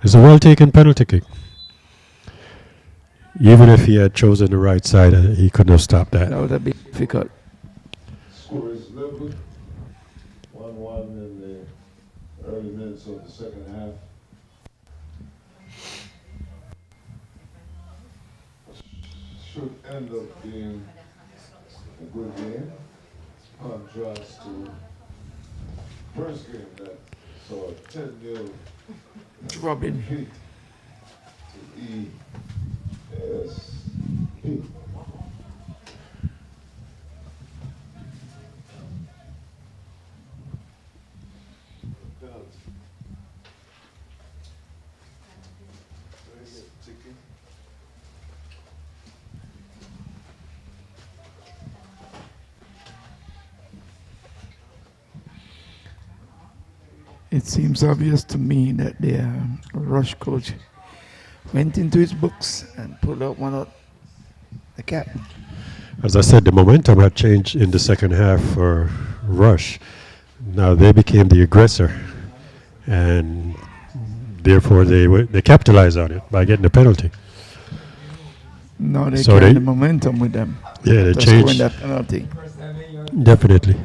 It's a well-taken penalty kick. Even if he had chosen the right side, he couldn't have stopped that. That would have been difficult. Score is level. 1-1 in the early minutes of the second half. Should end up being a good game. Contrast to first game that saw a 10-0 Robin. defeat to ESP. It seems obvious to me that the Rush coach went into his books and pulled out one of the cap. As I said, the momentum had changed in the second half for Rush. Now they became the aggressor, and therefore they capitalized on it by getting the penalty. Now they So carry they- the momentum with them. Yeah, they Just scoring changed. that penalty. Definitely.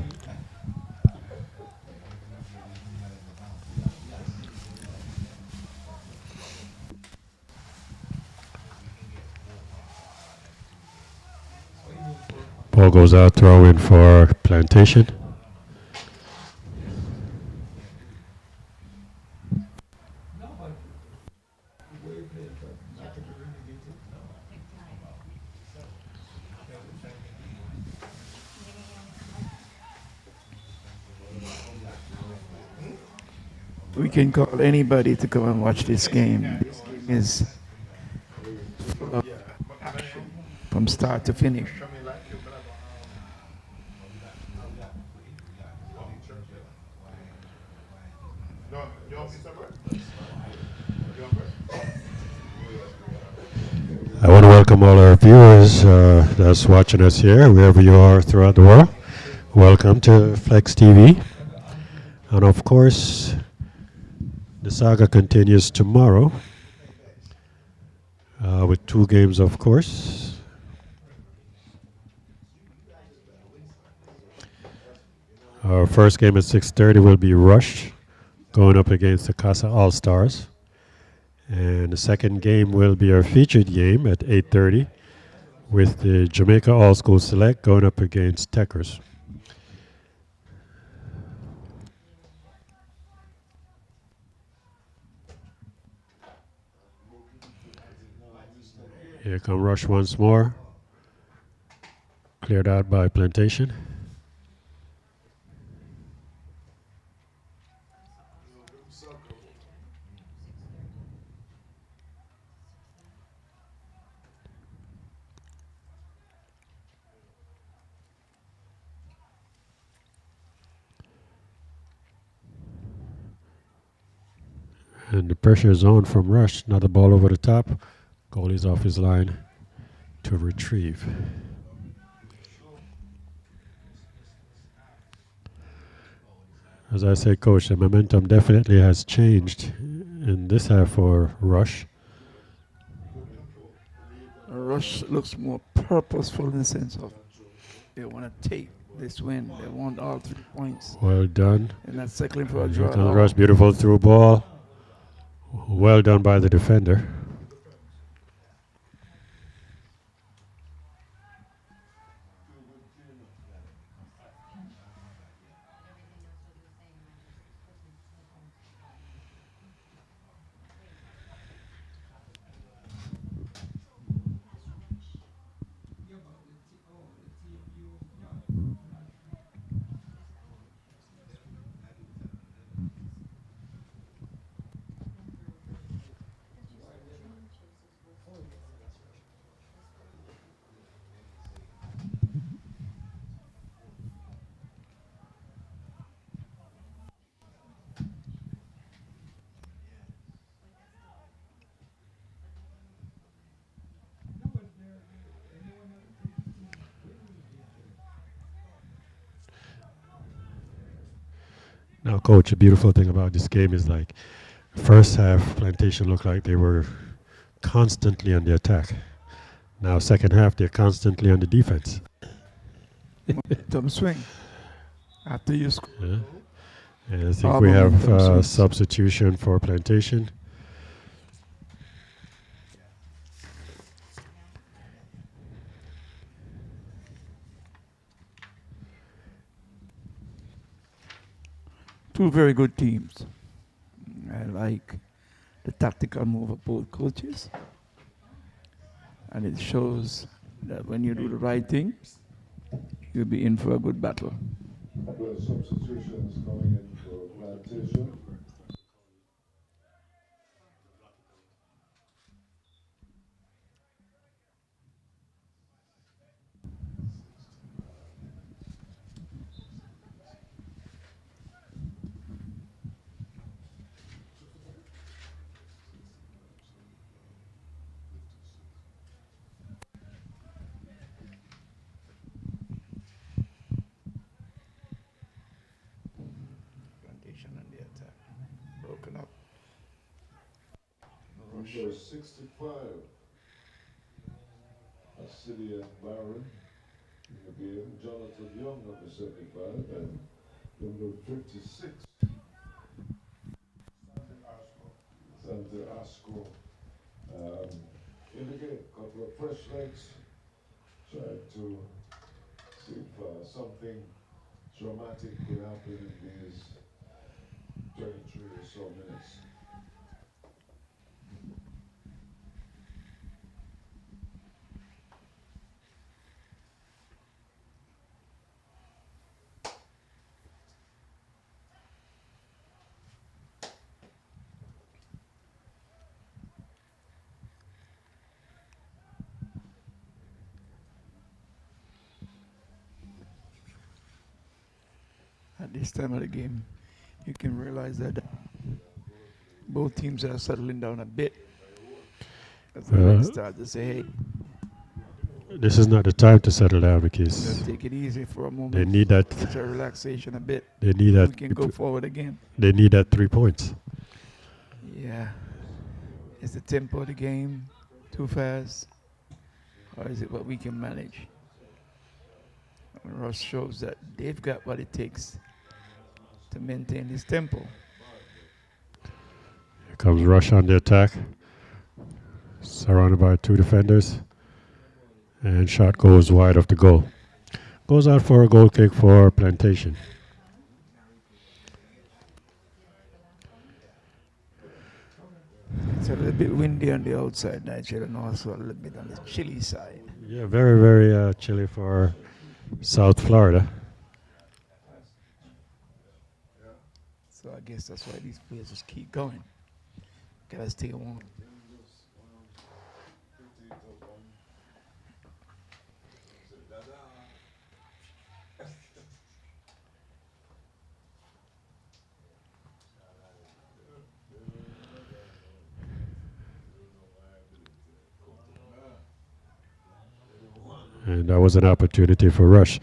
Ball goes out, throw in for Plantation. We can call anybody to come and watch this game. This game is full of action from start to finish. I want to welcome all our viewers that's watching us here, wherever you are throughout the world. Welcome to Flexx TV. And of course, the saga continues tomorrow with 2 games, of course. Our first game at 6:30 will be Rush going up against the Casa All-Stars. And the second game will be our featured game at 8:30 with the Jamaica All-School Select going up against Techers. Here come Rush once more. Cleared out by Plantation. And the pressure zone from Rush. Another ball over the top. Goalie's off his line to retrieve. As I say, Coach, the momentum definitely has changed in this half for Rush. Rush looks more purposeful in the sense of they want to take this win. They want all 3 points. Well done. And not settling for a Here draw. comes at all. Rush, beautiful through ball. Well done by the defender. Now, Coach, a beautiful thing about this game is like, first half, Plantation looked like they were constantly on the attack. Now, second half, they're constantly on the defense. Momentum swing. After you score, Yeah. And I think all we have momentum swings. substitution for Plantation. Two very good teams. I like the tactical move of both coaches. And it shows that when you do the right thing, you'll be in for a good battle. Well, substitutions coming in for Plantation. Plantation and the attack. Broken up. Number 65, City and Byron in the game. Jonathan Young, number 75, and number 56, Santa Asco. In the game, couple of fresh legs. Trying to see if something dramatic could happen in these 23 or so minutes. At this time of the game, you can realize that both teams are settling down a bit. As the legs start to say, hey, This is not the time to settle down because let's take it easy for a moment. they need that. Get your relaxation a bit. They need We that. can go forward again. They need that 3 points. Yeah. Is the tempo of the game too fast? Or is it what we can manage? And Russ shows that they've got what it takes to maintain this tempo. Here comes Rush on the attack. Surrounded by 2 defenders. And shot goes wide of the goal. Goes out for a goal kick for Plantation. It's a little bit windy on the outside, Nigel, and also a little bit on the chilly side. Yeah, very, very chilly for South Florida. So I guess that's why these players just keep going. Gotta stay warm. And that was an opportunity for Rush.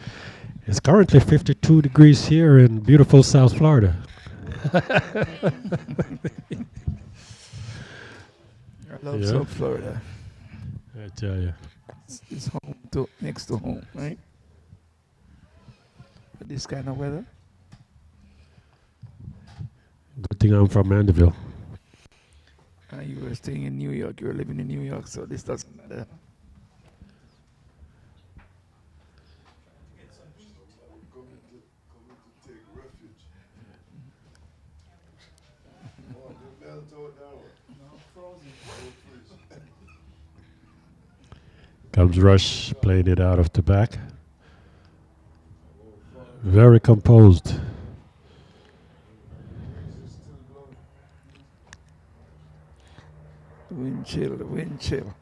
It's currently 52 degrees here in beautiful South Florida. I love Yeah. South Florida. I tell you. It's home to next to home, right? For this kind of weather. Good thing I'm from Mandeville. You were staying in New York. You were living in New York, so this doesn't matter. Coming to take refuge. Oh, they melt out now. No, frozen. Comes Rush, playing it out of the back. Very composed. Wind chill, the wind chill.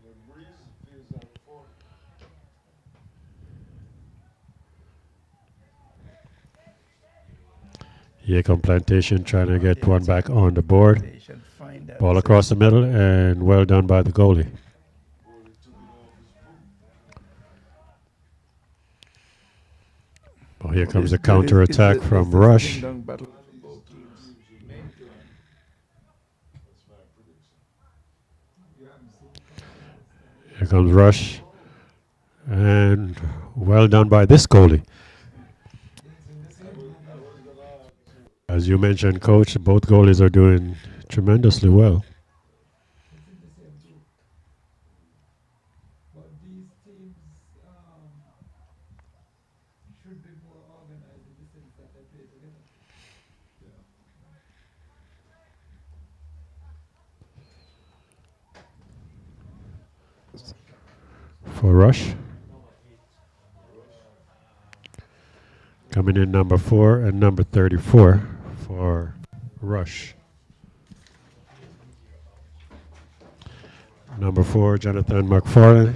The breeze feels like 40. Here come Plantation trying to get one back on the board. Plantation find that Ball across the middle and well done by the goalie. Well, here comes a counter attack from Rush. Here comes Rush. And well done by this goalie. As you mentioned, Coach, both goalies are doing tremendously well. For Rush. Coming in number 4 and number 34 for Rush. Number 4, Jonathan McFarlane.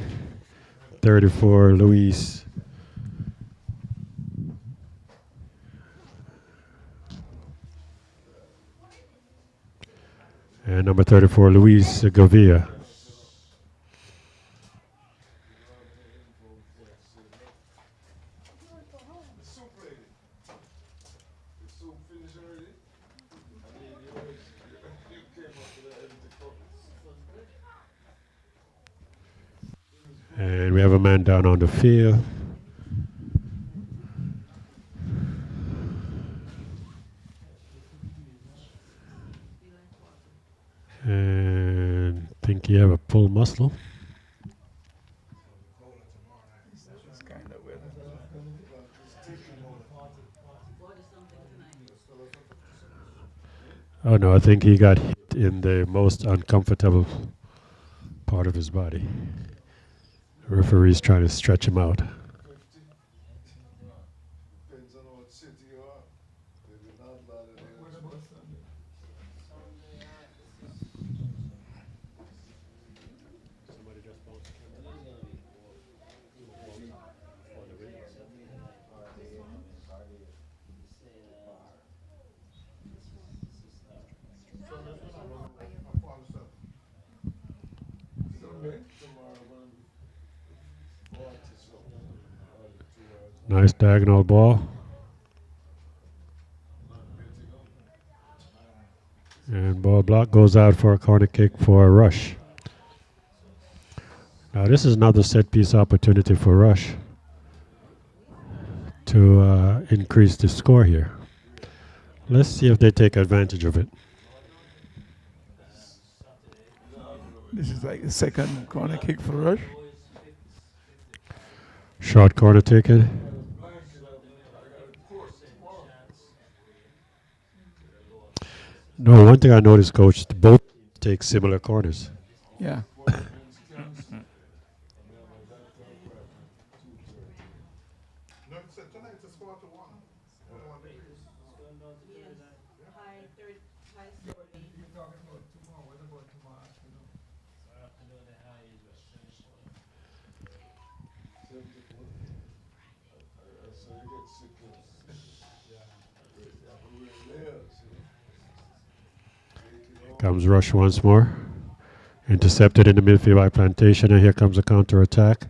34, Luis. And number 34, Luis Govia. And we have a man down on the field. And I think you have a pull muscle. Oh no, I think he got hit in the most uncomfortable part of his body. The referee's trying to stretch him out. Nice diagonal ball. And ball block goes out for a corner kick for Rush. Now this is another set piece opportunity for Rush to increase the score here. Let's see if they take advantage of it. This is like the second corner kick for Rush. Short corner taken. No, one thing I noticed, Coach, both take similar corners. Yeah. Comes Rush once more. Intercepted in the midfield by Plantation, and here comes a counter attack.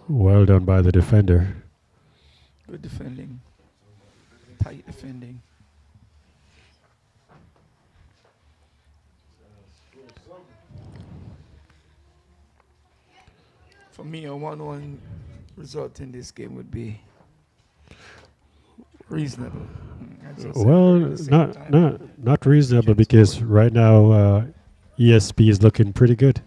Well done by the defender. Good defending. Tight defending. For me, a 1-1 result in this game would be reasonable. Well, not reasonable, because right now ESP is looking pretty good.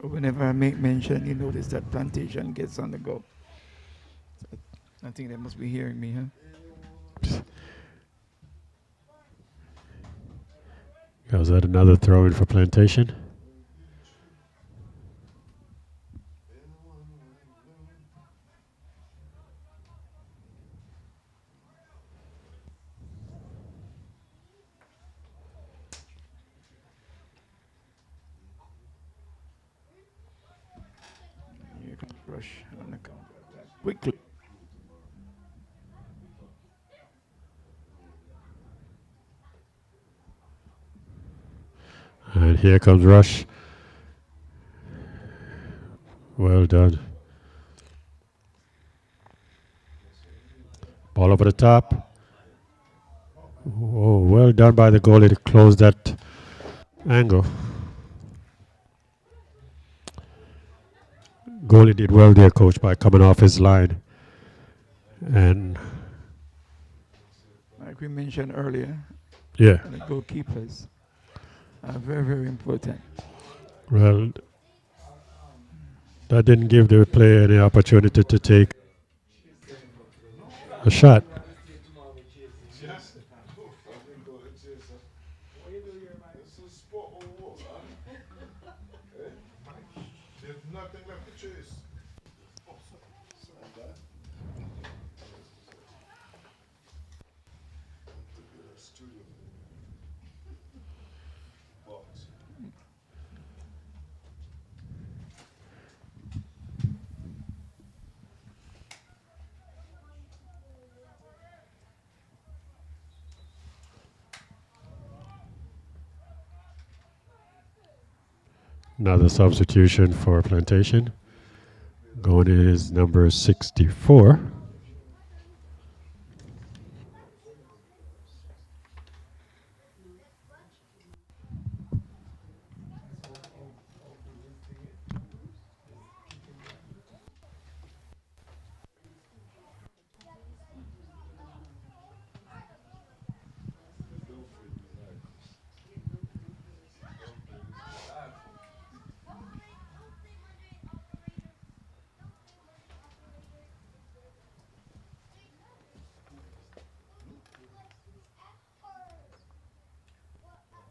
Whenever I make mention, you notice that Plantation gets on the go. So I think they must be hearing me, huh? Was that another throw in for Plantation? Rush on the counter attack. Quickly. And here comes Rush. Well done. Ball over the top. Oh, well done by the goalie to close that angle. Goalie did well there, coach, by coming off his line. And Like we mentioned earlier, yeah, the goalkeepers are very, very important. well, that didn't give the player any opportunity to take a shot. Just, I think go to Jason. This is sport or what, man? Eh? There's nothing left to chase. Sorry, guys. Studio. Box. Another substitution for Plantation. Going in is number 64.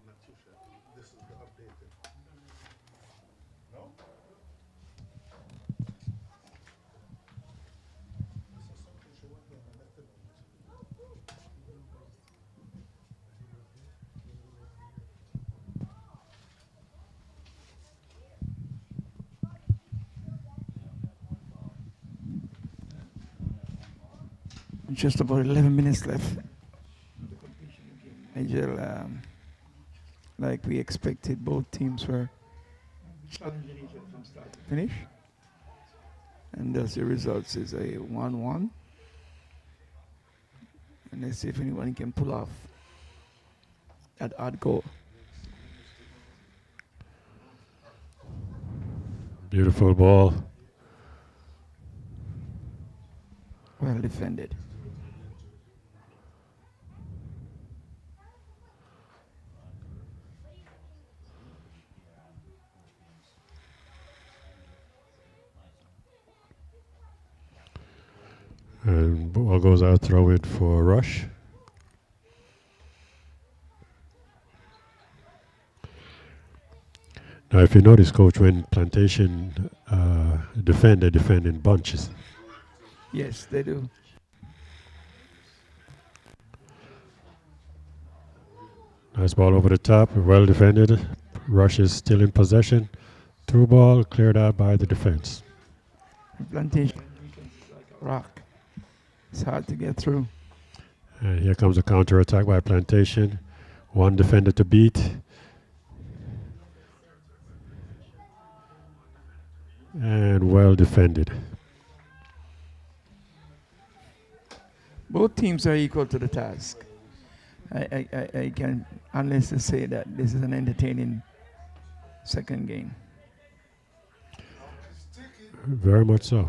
Not too sure. This is the updated. No? This is something she went on and left it on. Just about 11 minutes left. Nigel, like we expected, both teams were challenging each other from start to finish. And thus the results is a 1-1. And let's see if anyone can pull off that odd goal. Beautiful ball. Well defended. And ball goes out, throw it for Rush. Now, if you notice, coach, when Plantation they defend in bunches. Yes, they do. Nice ball over the top, well defended. Rush is still in possession. Through ball, cleared out by the defense. Plantation is like a rock. It's hard to get through. And here comes a counter attack by Plantation. One defender to beat. And well defended. Both teams are equal to the task. I can honestly say that this is an entertaining second game. Very much so.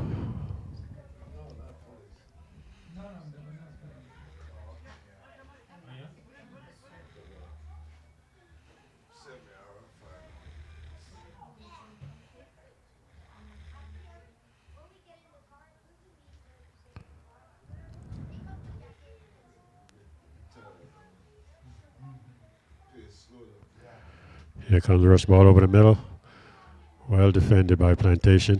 Here comes the rush ball over the middle. Well defended by Plantation.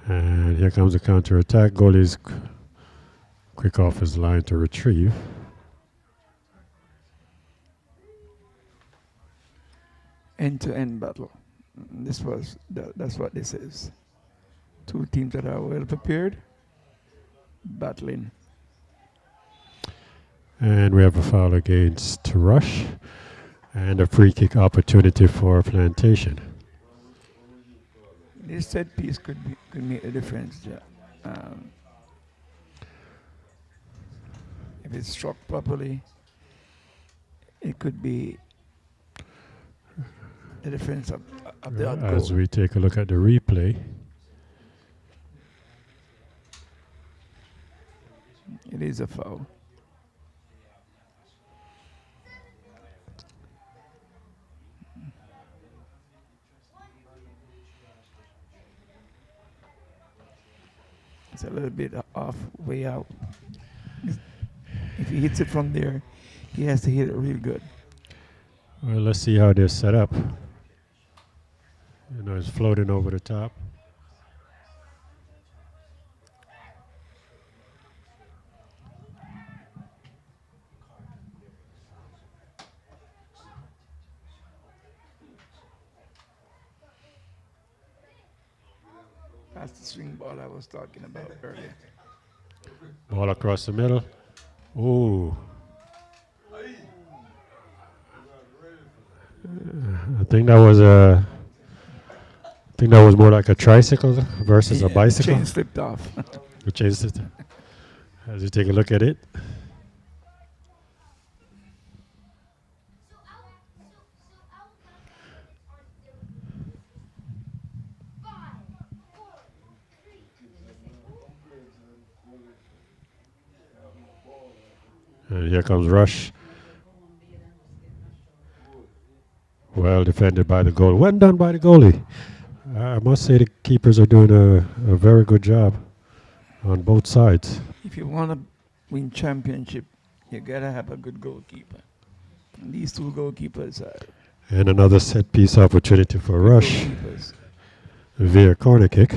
And here comes the counter attack. Goalie's quick off his line to retrieve. End-to-end battle. That's what this is. Two teams that are well prepared, battling. And we have a foul against Rush and a free kick opportunity for Plantation. This set piece could make a difference. Yeah. Um, if it's struck properly, it could be the difference of the odd As goal. we take a look at the replay, It is a foul. It's a little bit off, way out. If he hits it from there, he has to hit it real good. well, let's see how they're set up. You know, it's floating over the top. That's the swing ball I was talking about earlier. Ball across the middle. Ooh. I think that was more like a tricycle versus a Yeah, bicycle. chain slipped off. The chain system. As you take a look at it. And here comes Rush. Well defended by the goal. Well done by the goalie. I must say the keepers are doing a very good job on both sides. If you want to win championship, you gotta have a good goalkeeper. And these two goalkeepers are And another set piece opportunity for good Rush goalkeepers. via corner kick.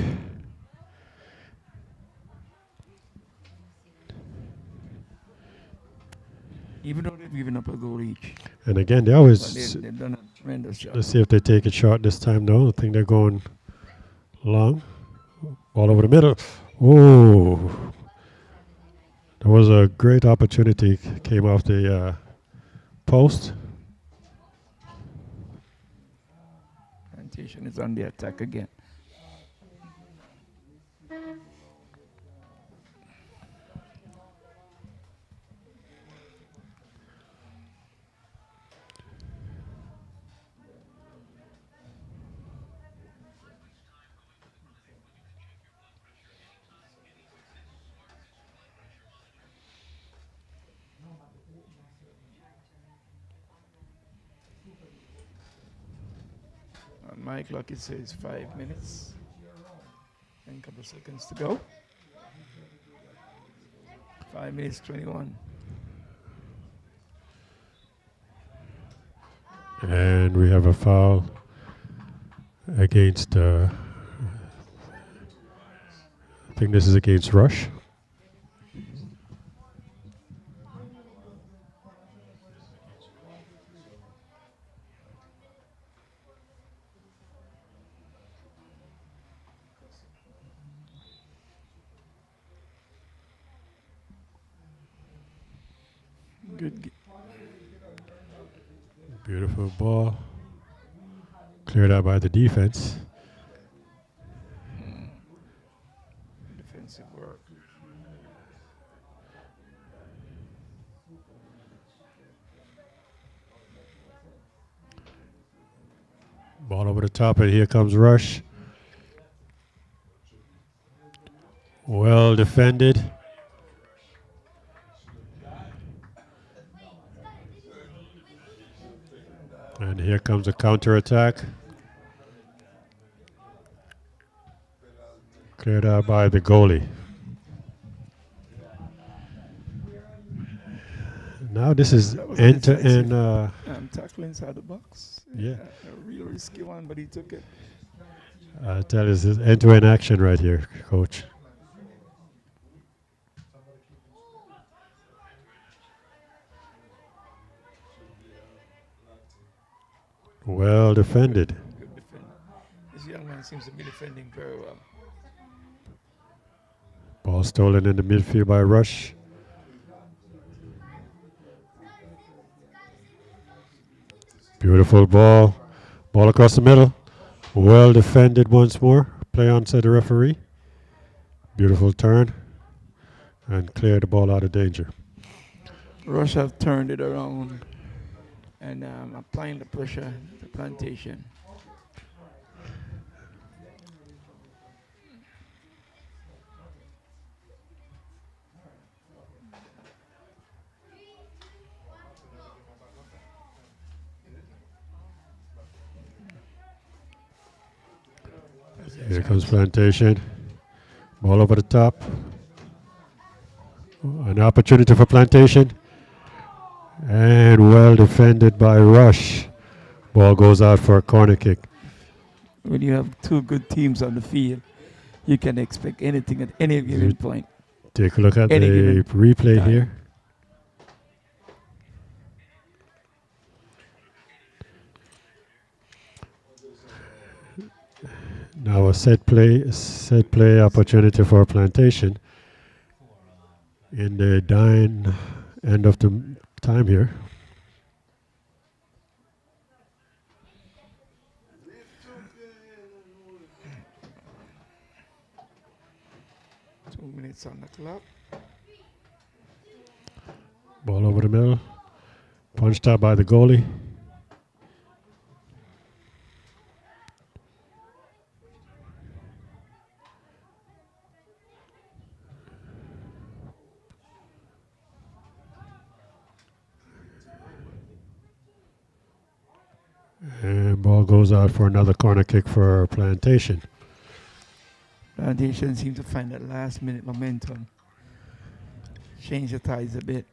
Even though they've given up a goal each, And again, they but always, they've done a tremendous job. let's see if they take it short this time. No, I think they're going long. All over the middle. Oh, that was a great opportunity. Came off the post. Plantation is on the attack again. On my clock, it says 5 minutes and a couple seconds to go. 5 minutes 21. And we have a foul against, I think this is against Rush. Good. Beautiful ball. Cleared out by the defense. Defensive work. Ball over the top, and here comes Rush. Well defended. And here comes a counterattack. Cleared out by the goalie. Now this is That was end-to-end. Tackle inside the box. Yeah. A real risky one, but he took it. I tell you, this is end-to-end action right here, Coach. Well defended. Good defender. young man seems to be defending very well. Ball stolen in the midfield by Rush. Beautiful ball. Ball across the middle. Well defended once more. Play on, said the referee. Beautiful turn. And clear the ball out of danger. Rush have turned it around and applying the pressure to Plantation. Here comes Plantation. Ball over the top. An opportunity for Plantation. And well defended by Rush. Ball goes out for a corner kick. When you have two good teams on the field, you can expect anything at any given point. Take a look at Any the given replay time. here. Now a set play opportunity for Plantation in the dying end of the time here. Minutes on the clock. Ball over the middle. Punched out by the goalie. And ball goes out for another corner kick for Plantation. Plantation seems to find that last minute momentum. Change the ties a bit.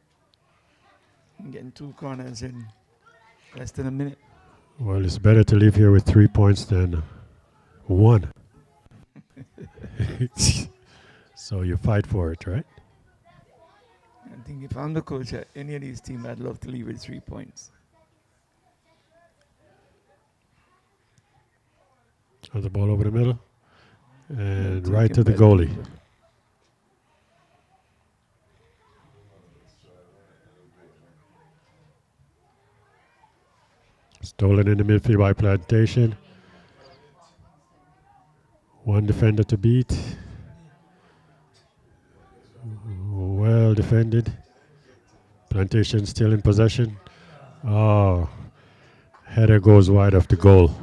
And getting two corners in less than a minute. Well, it's better to leave here with 3 points than one. So you fight for it, right? I think if I'm the coach at any of these teams, I'd love to leave with 3 points. The ball over the middle. And Yeah, right to the taken by goalie. keeper. Stolen in the midfield by Plantation. One defender to beat. Well defended. Plantation still in possession. Oh, header goes wide of the goal.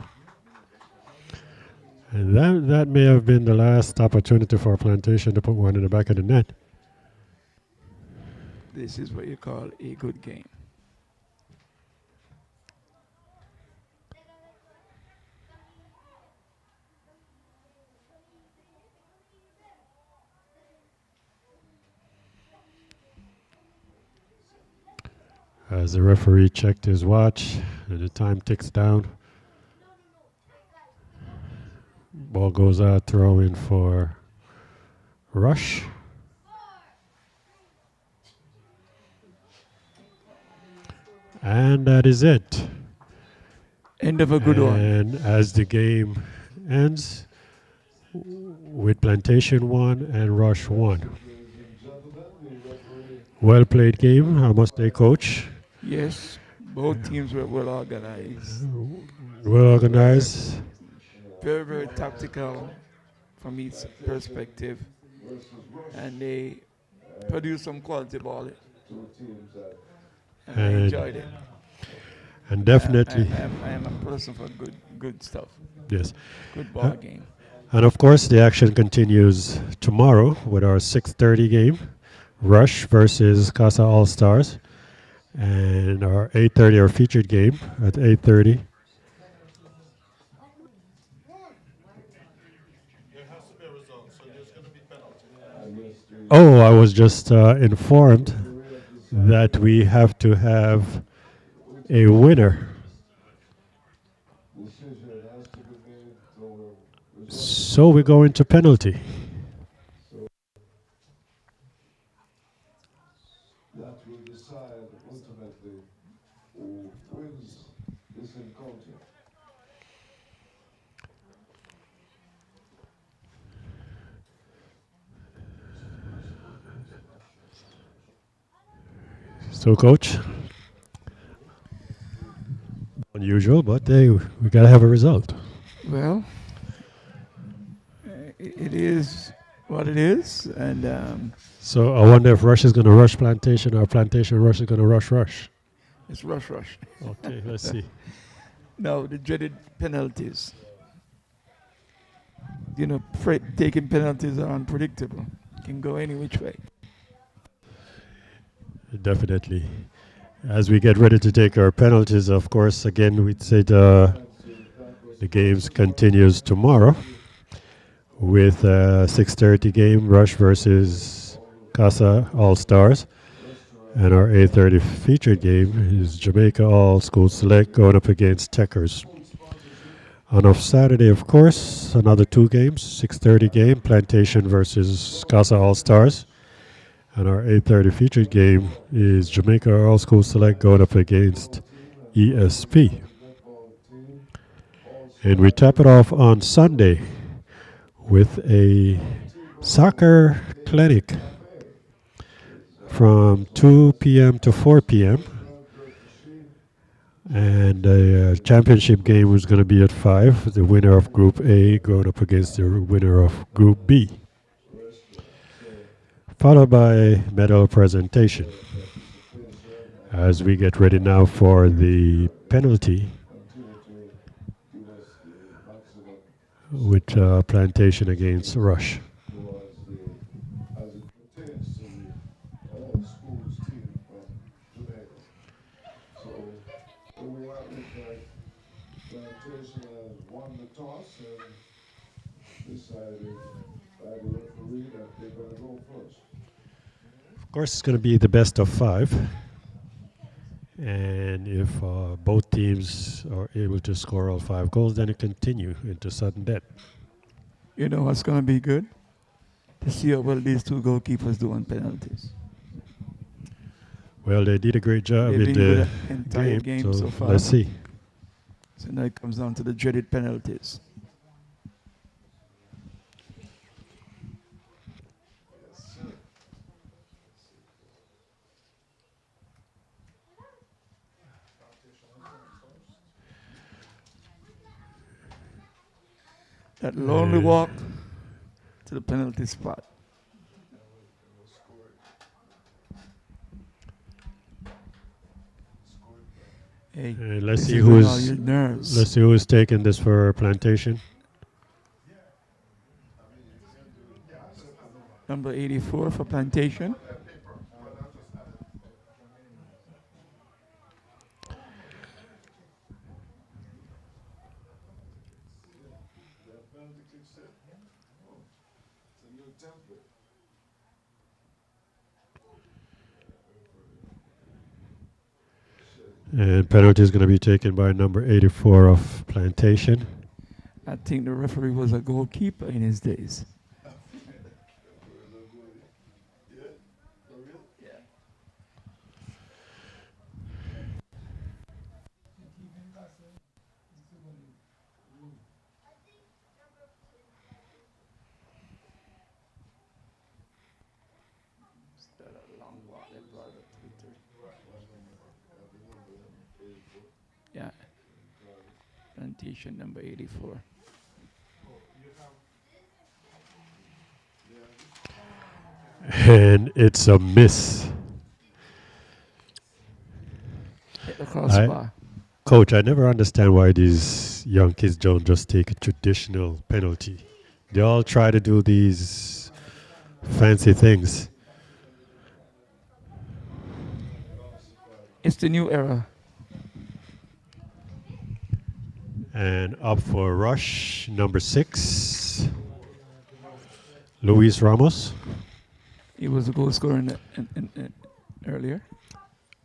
And that may have been the last opportunity for Plantation to put one in the back of the net. This is what you call a good game. As the referee checked his watch and the time ticks down. Ball goes out, throw in for Rush. And that is it. End of a good one. And as the game ends, with Plantation 1 and Rush 1. Well played game, I must say, coach. Yes, both teams were well organized. Well organized. Very, very tactical from each perspective. And they produced some quality ball. And I And- enjoyed it. And definitely, I am a person for good stuff. yes. Good ball game. And of course, the action continues tomorrow with our 6:30 game, Rush versus Casa All Stars, and our 8:30, our featured game at 8:30. There has to be a result, so there's going to be penalty. Oh, I was just informed that we have to have a winner. So we go into penalty. That will decide ultimately who wins this encounter. So, coach, unusual, but hey, we gotta have a result. Well, it is what it is, and So I wonder if Rush is gonna rush Plantation or Plantation Rush is gonna rush. it's rush, rush. Okay, let's see. No, the dreaded penalties. You know, taking penalties are unpredictable. Can go any which way. Definitely. As we get ready to take our penalties, of course, again we'd say the games continues tomorrow with a 6:30 game, Rush versus Casa All Stars, and our 8:30 featured game is Jamaica All School Select going up against Techers. On Saturday, of course, another two games, 6:30 game, Plantation versus Casa All Stars. And our 8:30 featured game is Jamaica All School Select going up against ESP. And we top it off on Sunday with a soccer clinic from 2 p.m. to 4 p.m. And the championship game was going to be at 5. The winner of Group A going up against the winner of Group B. Followed by medal presentation. As we get ready now for the penalty with Plantation against Rush. As it pertains to the all schools team from Jamaica. So the way I look like Plantation has won the toss and decided by the referee that they're going to go first. Of course, it's going to be the best of 5. And if both teams are able to score all 5 goals, then it continue into sudden death. You know what's going to be good? To see how well these two goalkeepers do on penalties. Well, they did a great job They've in been good the at entire game so far. let's see. So now it comes down to the dreaded penalties. That lonely walk to the penalty spot. Hey, Let's this see is when all your nerves. let's see who's taking this for Plantation. Number 84 for Plantation. And penalty is going to be taken by number 84 of Plantation. I think the referee was a goalkeeper in his days. Yeah. Plantation number 84. And it's a miss. Hit the crossbar. Coach, I never understand why these young kids don't just take a traditional penalty. They all try to do these fancy things. It's the new era. And up for Rush, number 6, Luis Ramos. He was a goal scorer earlier.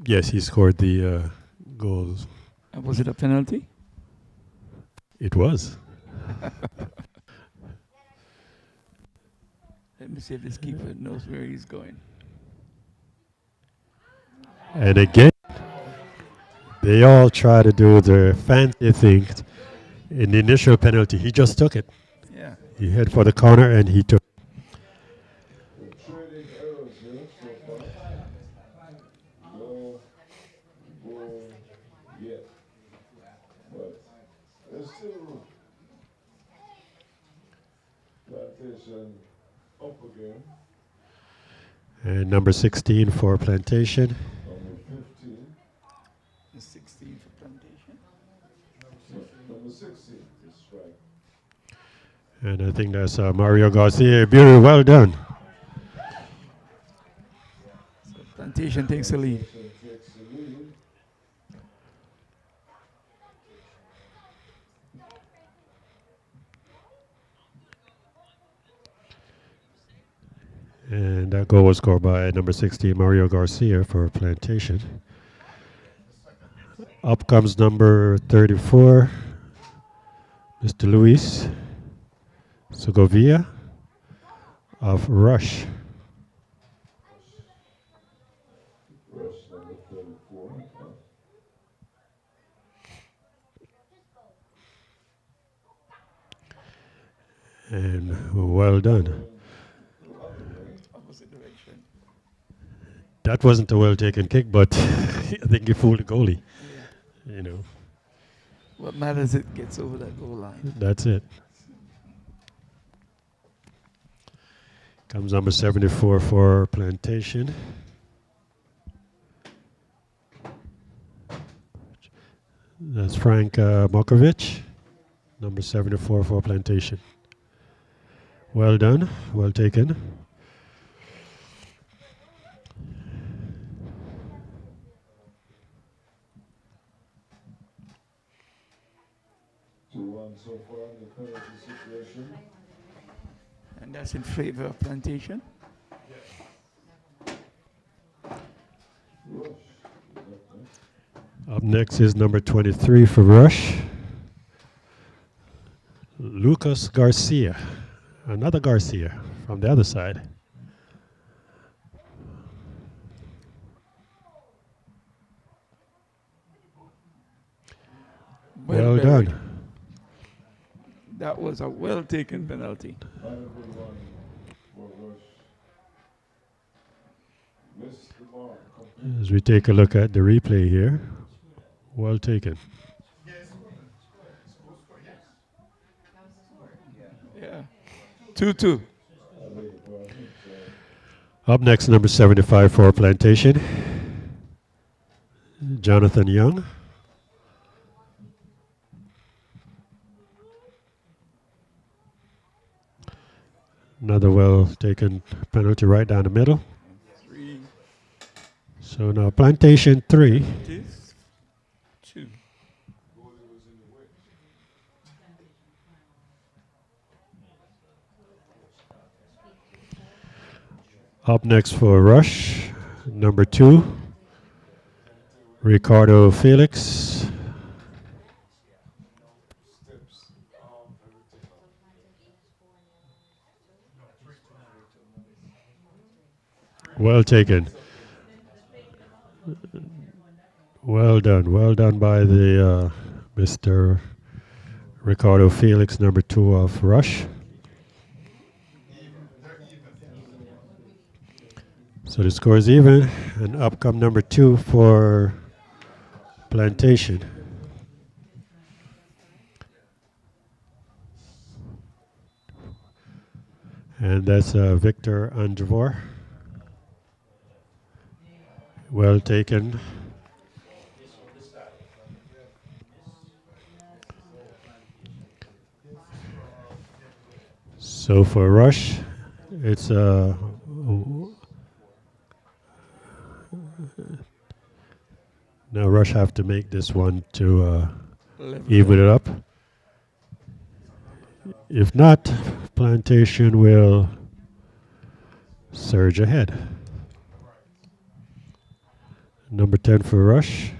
Yes, he scored the goals. And was it a penalty? It was. Let me see if this keeper knows where he's going. And again, they all try to do their fancy things. In the initial penalty, he just took it. Yeah. He headed for the corner and he took. Trading errors here so far. No Plantation up again. And number 16 for Plantation. Number 15. 16 for Plantation. Number 16 is strike. And I think that's Mario Garcia. Very well done. So Plantation takes the lead. Plantation takes the lead. And that goal was scored by number 16, Mario Garcia for Plantation. Up comes number 34, Mr. Luis Segovia of Rush. Rush number 34. And well done. Opposite direction. That wasn't a well taken kick, but I think he fooled the goalie. You know, What matters it gets over that goal line. that's it. Comes number 74 for Plantation. That's Frank Mokovic, number 74 for Plantation. Well done, well taken. So far in the penalty situation. And that's in favor of Plantation. Rush. Up next is number 23 for Rush, Lucas Garcia. Another Garcia from the other side. Well buried. done. That was a well taken penalty. Final one for Rush. Missed the mark. As we take a look at the replay here, well taken. Yeah. 2-2. Up next, number 75 for Plantation, Jonathan Young. Another well taken penalty right down the middle. 3. So now Plantation 3, It is 2. Up next for Rush, number 2, Ricardo Felix. Well taken. Well done by the Mr. Ricardo Felix, number 2 of Rush. So the score is even, and up come number 2 for Plantation. And that's Victor Andrevor. Well taken. So for Rush, it's now Rush have to make this one to even it up. If not, Plantation will surge ahead. Number 10 for Rush.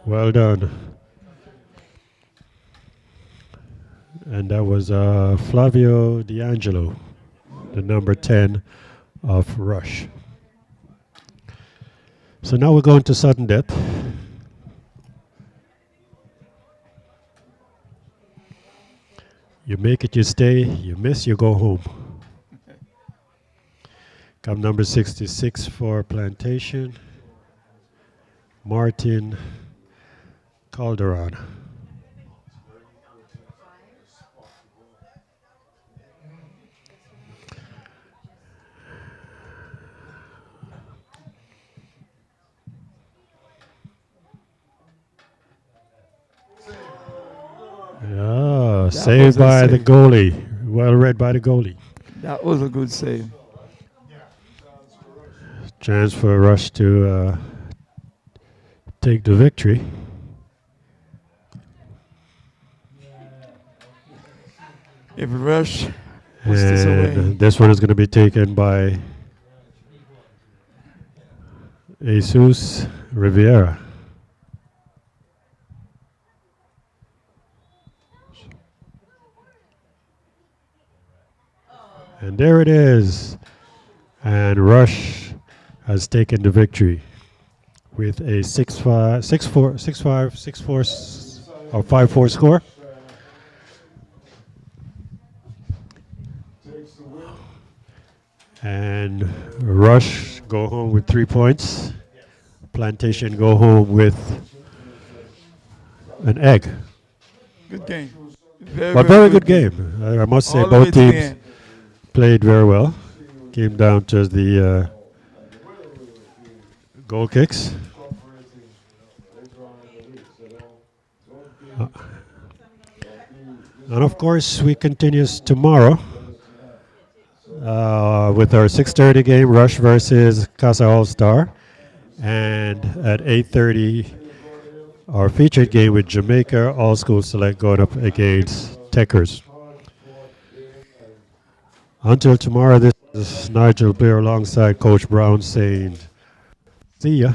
Well done. And that was Flavio D'Angelo, the number 10 of Rush. So now we're going to sudden death. You make it, you stay. You miss, you go home. Come number 66 for Plantation, Martin Calderon. Saved was a by the save. goalie. Well read by the goalie. That was a good save. Chance for Rush to take the victory. If Rush puts this away, And this one is going to be taken by Jesus Rivera. And there it is. And Rush has taken the victory with a 6-5, 6-4, 6-5, 6-4, or 5-4 score. And Rush go home with 3 points. Plantation go home with an egg. good game. Very, But very good game. I must say All of both it teams in. played very well. Came down to the goal kicks. And of course, we continues tomorrow with our 6:30 game, Rush versus Casa All Star, and at 8:30, our featured game with Jamaica All School Select going up against Techers. Until tomorrow, this is Nigel Blair alongside Coach Brown saying, "See ya."